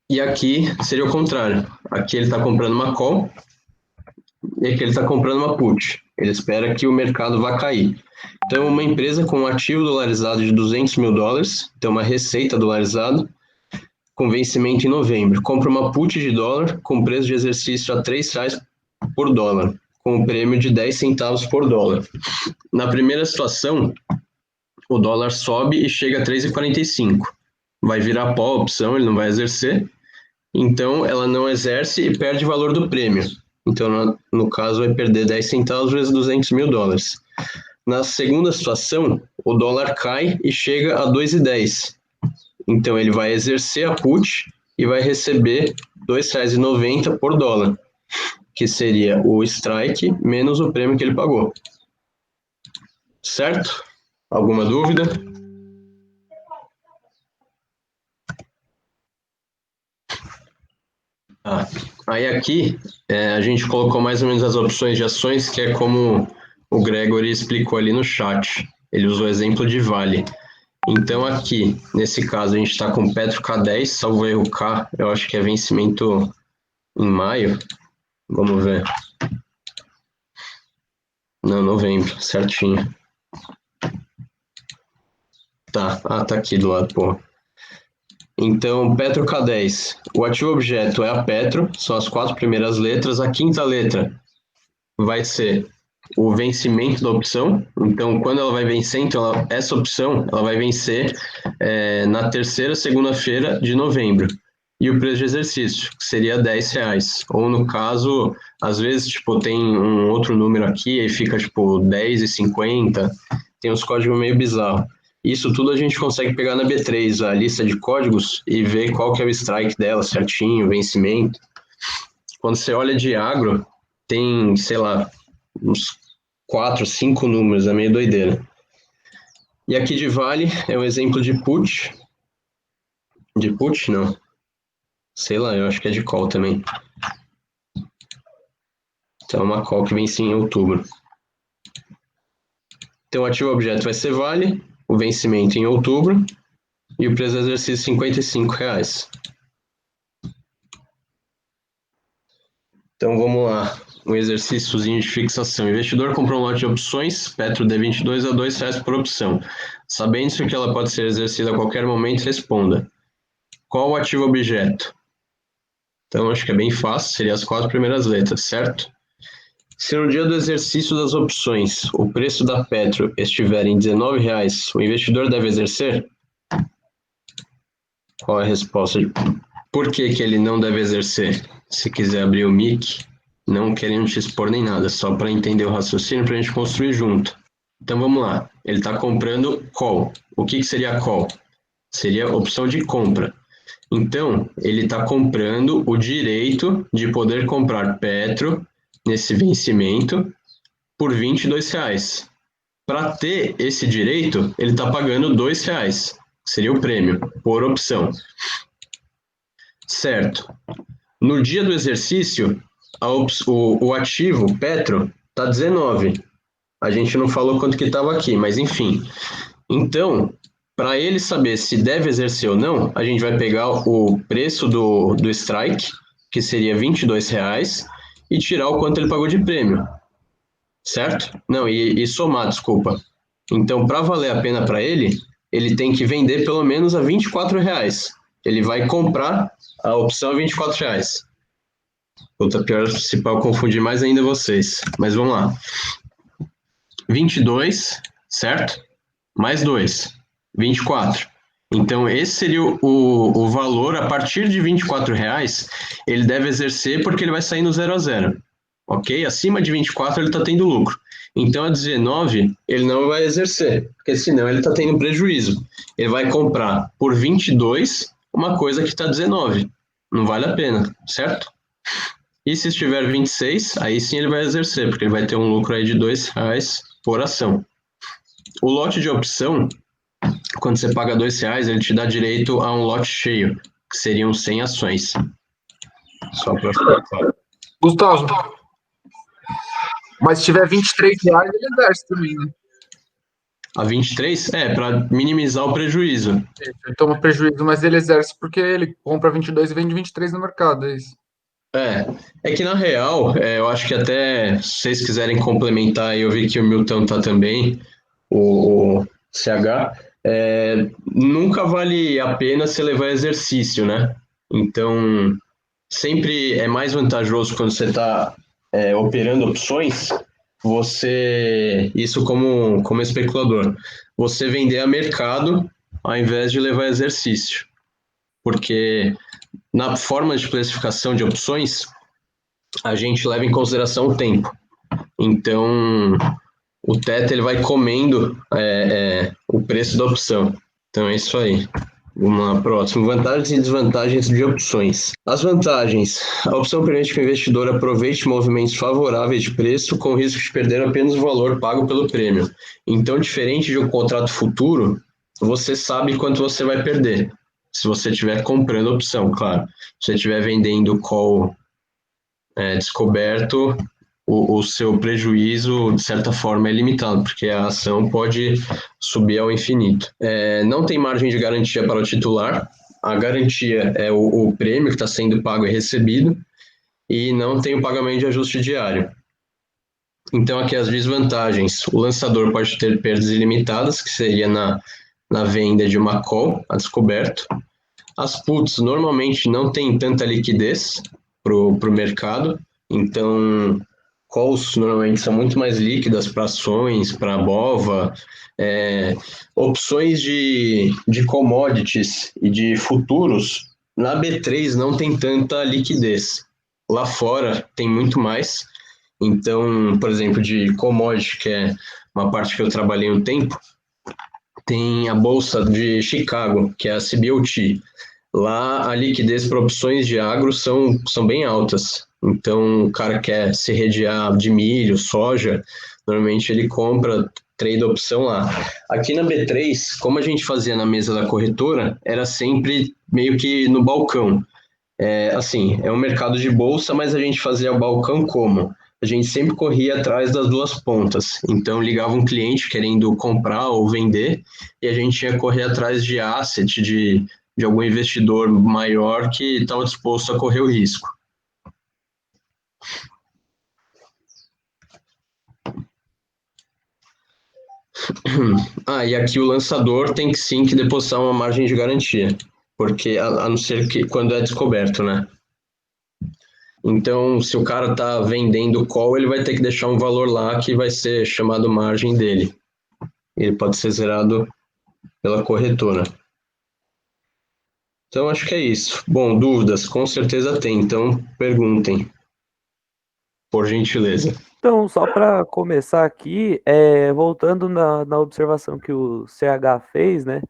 E aqui seria o contrário. Aqui ele está comprando uma call e aqui ele está comprando uma put. Ele espera que o mercado vá cair. Então, uma empresa com um ativo dolarizado de 200 mil dólares, então uma receita dolarizada, com vencimento em novembro, compra uma put de dólar com preço de exercício a R$3 por dólar, com um prêmio de 10 centavos por dólar. Na primeira situação, o dólar sobe e chega a 3,45. Vai virar pó a opção, ele não vai exercer. Então, ela não exerce e perde o valor do prêmio. Então, no caso, vai perder 10 centavos vezes 200 mil dólares. Na segunda situação, o dólar cai e chega a 2,10. Então, ele vai exercer a put e vai receber R$ 2,90 por dólar, que seria o strike menos o prêmio que ele pagou. Certo? Alguma dúvida? Aí aqui, a gente colocou mais ou menos as opções de ações, que é como o Gregory explicou ali no chat. Ele usou o exemplo de Vale. Então aqui, nesse caso, a gente está com Petro K10, salvo erro K, eu acho que é vencimento em maio. Vamos ver. Não, novembro, certinho. Tá, tá aqui do lado, pô. Então, Petro K10, o ativo objeto é a Petro, são as 4 primeiras letras. A quinta letra vai ser o vencimento da opção. Então, quando ela vai vencer, então essa opção ela vai vencer na terceira segunda-feira de novembro. E o preço de exercício, que seria R$10. Ou no caso, às vezes, tipo, tem um outro número aqui, aí fica tipo 10,50, tem uns códigos meio bizarros. Isso tudo a gente consegue pegar na B3, a lista de códigos, e ver qual que é o strike dela certinho, o vencimento. Quando você olha de agro, tem, sei lá, uns 4, 5 números, é meio doideira. E aqui de Vale é um exemplo de put. De put, não. Sei lá, eu acho que é de call também. Então é uma call que vence em outubro. Então o ativo objeto vai ser Vale, o vencimento em outubro e o preço do exercício R$55. Então vamos lá, um exercíciozinho de fixação. O investidor comprou um lote de opções, Petro D22 a R$2 por opção. Sabendo que ela pode ser exercida a qualquer momento, responda. Qual o ativo objeto? Então acho que é bem fácil, seria as 4 primeiras letras, certo? Se no dia do exercício das opções o preço da Petro estiver em R$19, o investidor deve exercer? Qual é a resposta? Por que ele não deve exercer? Se quiser abrir o mic, não querendo te expor nem nada, só para entender o raciocínio para a gente construir junto. Então vamos lá. Ele está comprando call. O que seria call? Seria opção de compra. Então, ele está comprando o direito de poder comprar Petro nesse vencimento por R$22. Para ter esse direito, ele está pagando R$2, seria o prêmio, por opção. Certo. No dia do exercício, o ativo Petro está 19. A gente não falou quanto que estava aqui, mas enfim. Então, para ele saber se deve exercer ou não, a gente vai pegar o preço do strike, que seria R$22, e tirar o quanto ele pagou de prêmio. Certo? Não, e somar, desculpa. Então, para valer a pena para ele, ele tem que vender pelo menos a R$24. Ele vai comprar a opção a R$24. Puta, pior se eu confundir mais ainda vocês. Mas vamos lá. 22, certo? Mais 2, 24. Então, esse seria o valor. A partir de R$24, ele deve exercer porque ele vai sair no 0 a 0. Ok? Acima de 24 ele está tendo lucro. Então, a 19 ele não vai exercer, porque senão ele está tendo prejuízo. Ele vai comprar por 22 uma coisa que está 19. Não vale a pena, certo? E se estiver 26, aí sim ele vai exercer, porque ele vai ter um lucro aí de R$2 por ação. O lote de opção, quando você paga R$2, ele te dá direito a um lote cheio, que seriam 100 ações. Só para ficar claro. Gustavo, mas se tiver R$23, ele exerce também, né? A 23? Para minimizar o prejuízo. Ele toma prejuízo, mas ele exerce porque ele compra 22 e vende 23 no mercado, é isso. É que na real, eu acho que até se vocês quiserem complementar, eu vi que o Milton tá também, o CH, nunca vale a pena você levar exercício, né? Então, sempre é mais vantajoso quando você está operando opções, isso como especulador, você vender a mercado ao invés de levar exercício. Porque na forma de classificação de opções, a gente leva em consideração o tempo. Então, o Theta ele vai comendo o preço da opção. Então, é isso aí. Vamos lá, próximo. Vantagens e desvantagens de opções. As vantagens. A opção permite que o investidor aproveite movimentos favoráveis de preço com o risco de perder apenas o valor pago pelo prêmio. Então, diferente de um contrato futuro, você sabe quanto você vai perder. Se você estiver comprando opção, claro. Se você estiver vendendo call descoberto, o seu prejuízo, de certa forma, é limitado, porque a ação pode subir ao infinito. Não tem margem de garantia para o titular. A garantia é o prêmio que está sendo pago e recebido, e não tem o pagamento de ajuste diário. Então, aqui as desvantagens. O lançador pode ter perdas ilimitadas, que seria na venda de uma call, a descoberto. As puts normalmente não têm tanta liquidez para o mercado, então calls normalmente são muito mais líquidas para ações, para BOVA, opções de commodities e de futuros, na B3 não tem tanta liquidez. Lá fora tem muito mais. Então, por exemplo, de commodity, que é uma parte que eu trabalhei um tempo, tem a Bolsa de Chicago, que é a CBOT. Lá a liquidez para opções de agro são bem altas. Então, o cara quer se redear de milho, soja, normalmente ele compra trade opção lá. Aqui na B3, como a gente fazia na mesa da corretora, era sempre meio que no balcão. É um mercado de bolsa, mas a gente fazia o balcão como? A gente sempre corria atrás das duas pontas. Então, ligava um cliente querendo comprar ou vender, e a gente ia correr atrás de asset, de algum investidor maior que estava disposto a correr o risco. E aqui o lançador tem que sim que depositar uma margem de garantia, porque a não ser que quando é descoberto, né? Então, se o cara está vendendo call, ele vai ter que deixar um valor lá que vai ser chamado margem dele. Ele pode ser zerado pela corretora. Então, acho que é isso. Bom, dúvidas? Com certeza tem, então perguntem, por gentileza. Então, só para começar aqui, voltando na observação que o CH fez, né?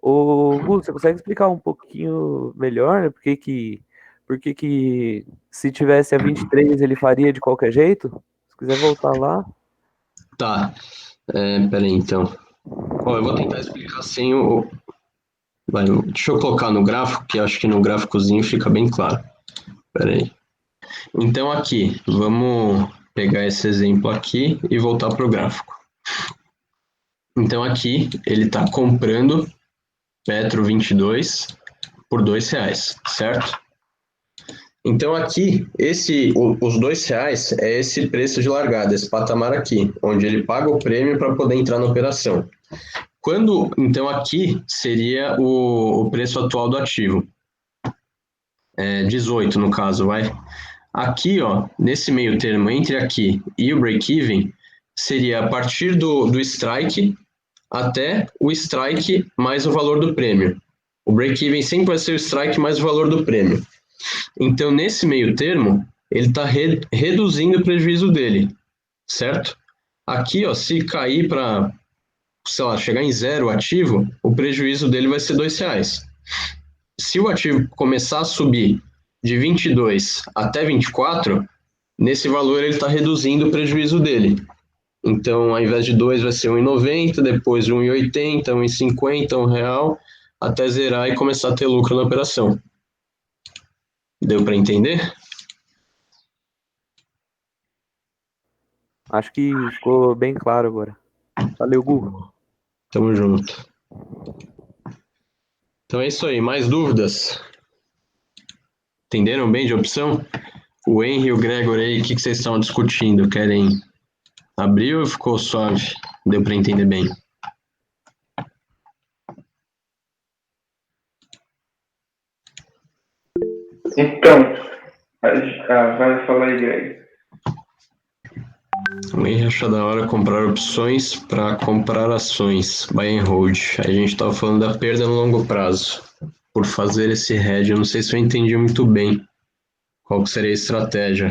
O Gu, você consegue explicar um pouquinho melhor, né, por que que se tivesse a 23 ele faria de qualquer jeito? Se quiser voltar lá. Tá, peraí então. Ó, eu vou tentar explicar sem o... deixa eu colocar no gráfico, que acho que no gráficozinho fica bem claro. Peraí. Então aqui, vamos pegar esse exemplo aqui e voltar para o gráfico. Então aqui, ele está comprando Petro 22 por R$2, certo? Então aqui, os R$2 é esse preço de largada, esse patamar aqui, onde ele paga o prêmio para poder entrar na operação. Então aqui seria o preço atual do ativo. 18 no caso, vai. Aqui, ó, nesse meio termo entre aqui e o break-even, seria a partir do strike até o strike mais o valor do prêmio. O break-even sempre vai ser o strike mais o valor do prêmio. Então, nesse meio termo, ele está reduzindo o prejuízo dele, certo? Aqui, ó, se cair para, sei lá, chegar em zero ativo, o prejuízo dele vai ser R$2. Se o ativo começar a subir de 22 até 24, nesse valor ele está reduzindo o prejuízo dele. Então, ao invés de 2 vai ser 1,90, depois 1,80, 1,50, R$1, até zerar e começar a ter lucro na operação. Deu para entender? Acho que ficou bem claro agora. Valeu, Gu. Tamo junto. Então é isso aí. Mais dúvidas? Entenderam bem de opção? O Henry e o Gregor aí, o que vocês estão discutindo? Querem abrir ou ficou suave? Deu para entender bem? Então, vai falar aí, Greg. O Henry achou da hora comprar opções para comprar ações, buy and hold. A gente estava falando da perda no longo prazo. Por fazer esse hedge, eu não sei se eu entendi muito bem qual que seria a estratégia.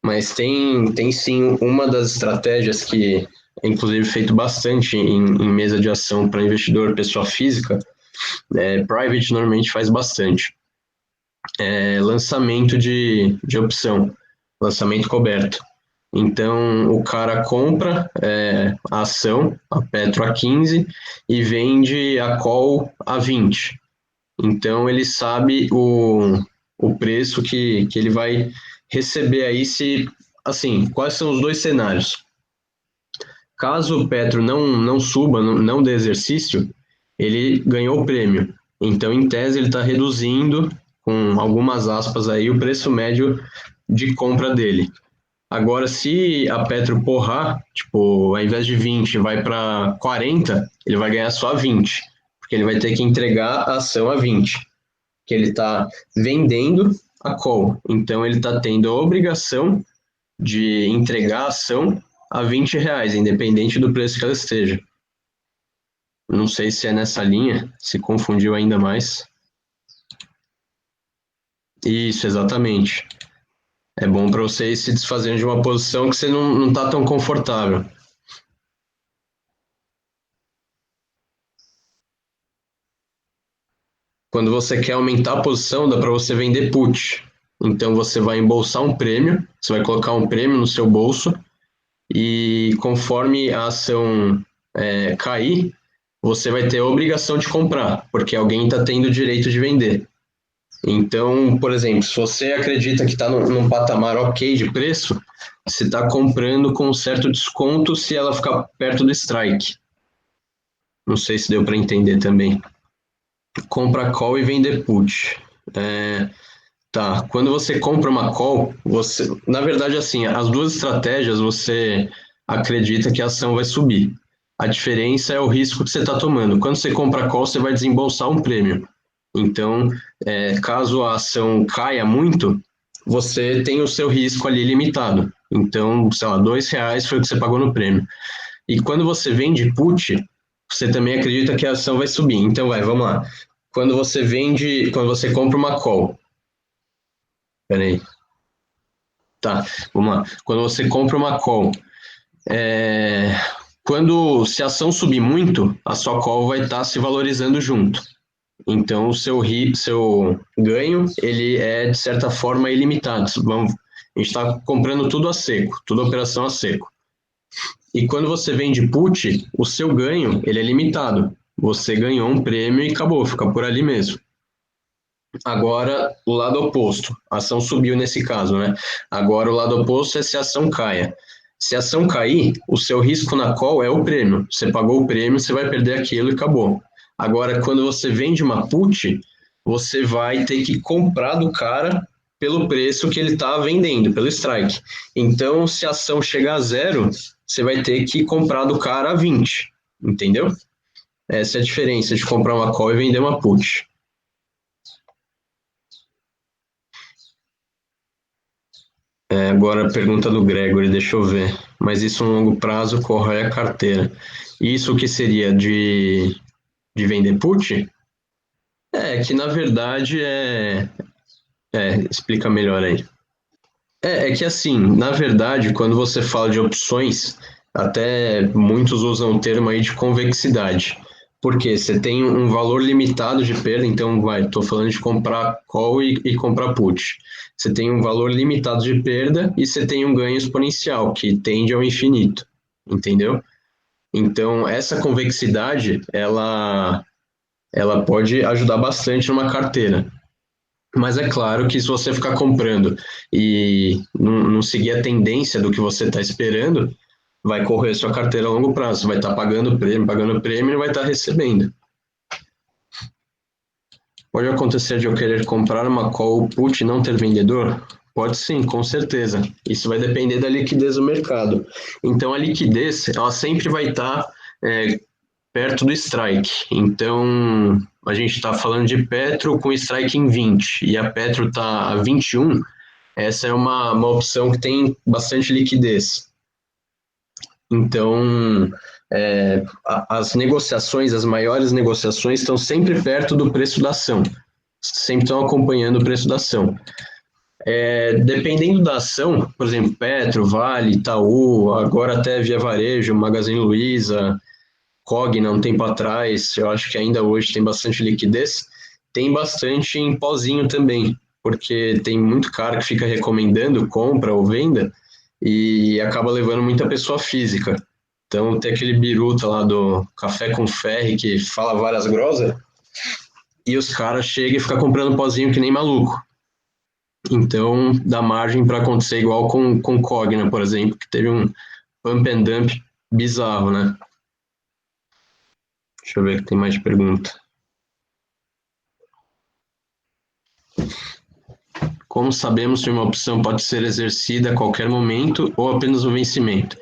Mas tem sim uma das estratégias que é inclusive feito bastante em mesa de ação para investidor, pessoa física, private normalmente faz bastante. Lançamento de opção, lançamento coberto. Então, o cara compra a ação, a Petro a 15, e vende a call a 20. Então, ele sabe o preço que ele vai receber aí se... Assim, quais são os dois cenários? Caso o Petro não suba, não dê exercício, ele ganhou o prêmio. Então, em tese, ele está reduzindo, com algumas aspas aí, o preço médio de compra dele. Agora, se a Petro porrar, tipo, ao invés de 20 vai para 40, ele vai ganhar só 20, porque ele vai ter que entregar a ação a 20, que ele está vendendo a call. Então, ele está tendo a obrigação de entregar a ação a R$20, independente do preço que ela esteja. Não sei se é nessa linha, se confundiu ainda mais. Isso, exatamente. É bom para vocês se desfazerem de uma posição que você não está tão confortável. Quando você quer aumentar a posição, dá para você vender put. Então você vai embolsar um prêmio, você vai colocar um prêmio no seu bolso e conforme a ação cair, você vai ter a obrigação de comprar, porque alguém está tendo o direito de vender. Então, por exemplo, se você acredita que está num patamar ok de preço, você está comprando com um certo desconto se ela ficar perto do strike. Não sei se deu para entender também. Compra call e vender put. Tá, quando você compra uma call, na verdade, assim, as duas estratégias você acredita que a ação vai subir. A diferença é o risco que você está tomando. Quando você compra call, você vai desembolsar um prêmio. Então, caso a ação caia muito, você tem o seu risco ali limitado. Então, sei lá, R$ 2 foi o que você pagou no prêmio. E quando você vende put, você também acredita que a ação vai subir. Então, vamos lá. Quando você compra uma call. Peraí. Tá, vamos lá. Quando você compra uma call, se a ação subir muito, a sua call vai estar se valorizando junto. Então, o seu ganho, ele é, de certa forma, ilimitado. A gente está comprando tudo a seco, toda operação a seco. E quando você vende put, o seu ganho, ele é limitado. Você ganhou um prêmio e acabou, fica por ali mesmo. Agora, o lado oposto. A ação subiu nesse caso, né? Agora, o lado oposto é se a ação caia. Se a ação cair, o seu risco na call é o prêmio. Você pagou o prêmio, você vai perder aquilo e acabou. Agora, quando você vende uma put, você vai ter que comprar do cara pelo preço que ele está vendendo, pelo strike. Então, se a ação chegar a 0, você vai ter que comprar do cara a 20, entendeu? Essa é a diferença de comprar uma call e vender uma put. Agora a pergunta do Gregory, deixa eu ver. Mas isso a longo prazo corrói a carteira. Isso o que seria de vender put? Que na verdade explica melhor aí. É que assim, na verdade, quando você fala de opções, até muitos usam o termo aí de convexidade. Porque você tem um valor limitado de perda, então estou falando de comprar call e comprar put. Você tem um valor limitado de perda e você tem um ganho exponencial, que tende ao infinito, entendeu? Então, essa convexidade, ela pode ajudar bastante numa carteira. Mas é claro que se você ficar comprando e não seguir a tendência do que você está esperando, vai correr sua carteira a longo prazo. Você vai estar pagando prêmio e vai estar recebendo. Pode acontecer de eu querer comprar uma call put e não ter vendedor? Pode sim, com certeza. Isso vai depender da liquidez do mercado. Então, a liquidez, ela sempre vai estar perto do strike. Então, a gente está falando de Petro com strike em 20 e a Petro está a 21. Essa é uma opção que tem bastante liquidez. Então, as negociações, as maiores negociações estão sempre perto do preço da ação. Sempre estão acompanhando o preço da ação. Dependendo da ação, por exemplo, Petro, Vale, Itaú, agora até Via Varejo, Magazine Luiza, Cogna, um tempo atrás, eu acho que ainda hoje tem bastante liquidez, tem bastante em pozinho também, porque tem muito cara que fica recomendando compra ou venda e acaba levando muita pessoa física. Então tem aquele biruta lá do Café com Ferry que fala várias grosas e os caras chegam e ficam comprando pozinho que nem maluco. Então dá margem para acontecer igual com Cogna, por exemplo, que teve um pump and dump bizarro, né? Deixa eu ver que tem mais pergunta. Como sabemos se uma opção pode ser exercida a qualquer momento ou apenas no vencimento?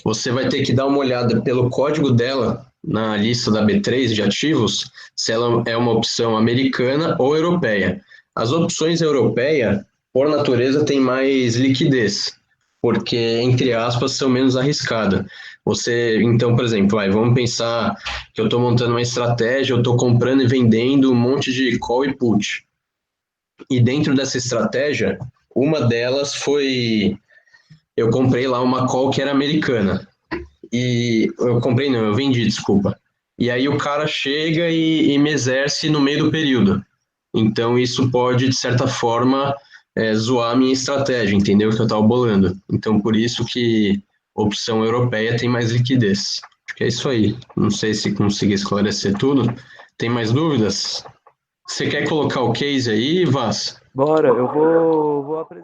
Você vai ter que dar uma olhada pelo código dela na lista da B3 de ativos, se ela é uma opção americana ou europeia. As opções europeias, por natureza, têm mais liquidez, porque, entre aspas, são menos arriscadas. Então, por exemplo, vamos pensar que eu estou montando uma estratégia, eu estou comprando e vendendo um monte de call e put. E dentro dessa estratégia, uma delas foi... Eu comprei lá uma call que era americana. Eu vendi, desculpa. E aí o cara chega e me exerce no meio do período. Então isso pode, de certa forma, zoar a minha estratégia, entendeu? Que eu estava bolando. Então por isso que a opção europeia tem mais liquidez. Acho que é isso aí. Não sei se consegui esclarecer tudo. Tem mais dúvidas? Você quer colocar o case aí, Vaz? Bora, eu vou apresentar.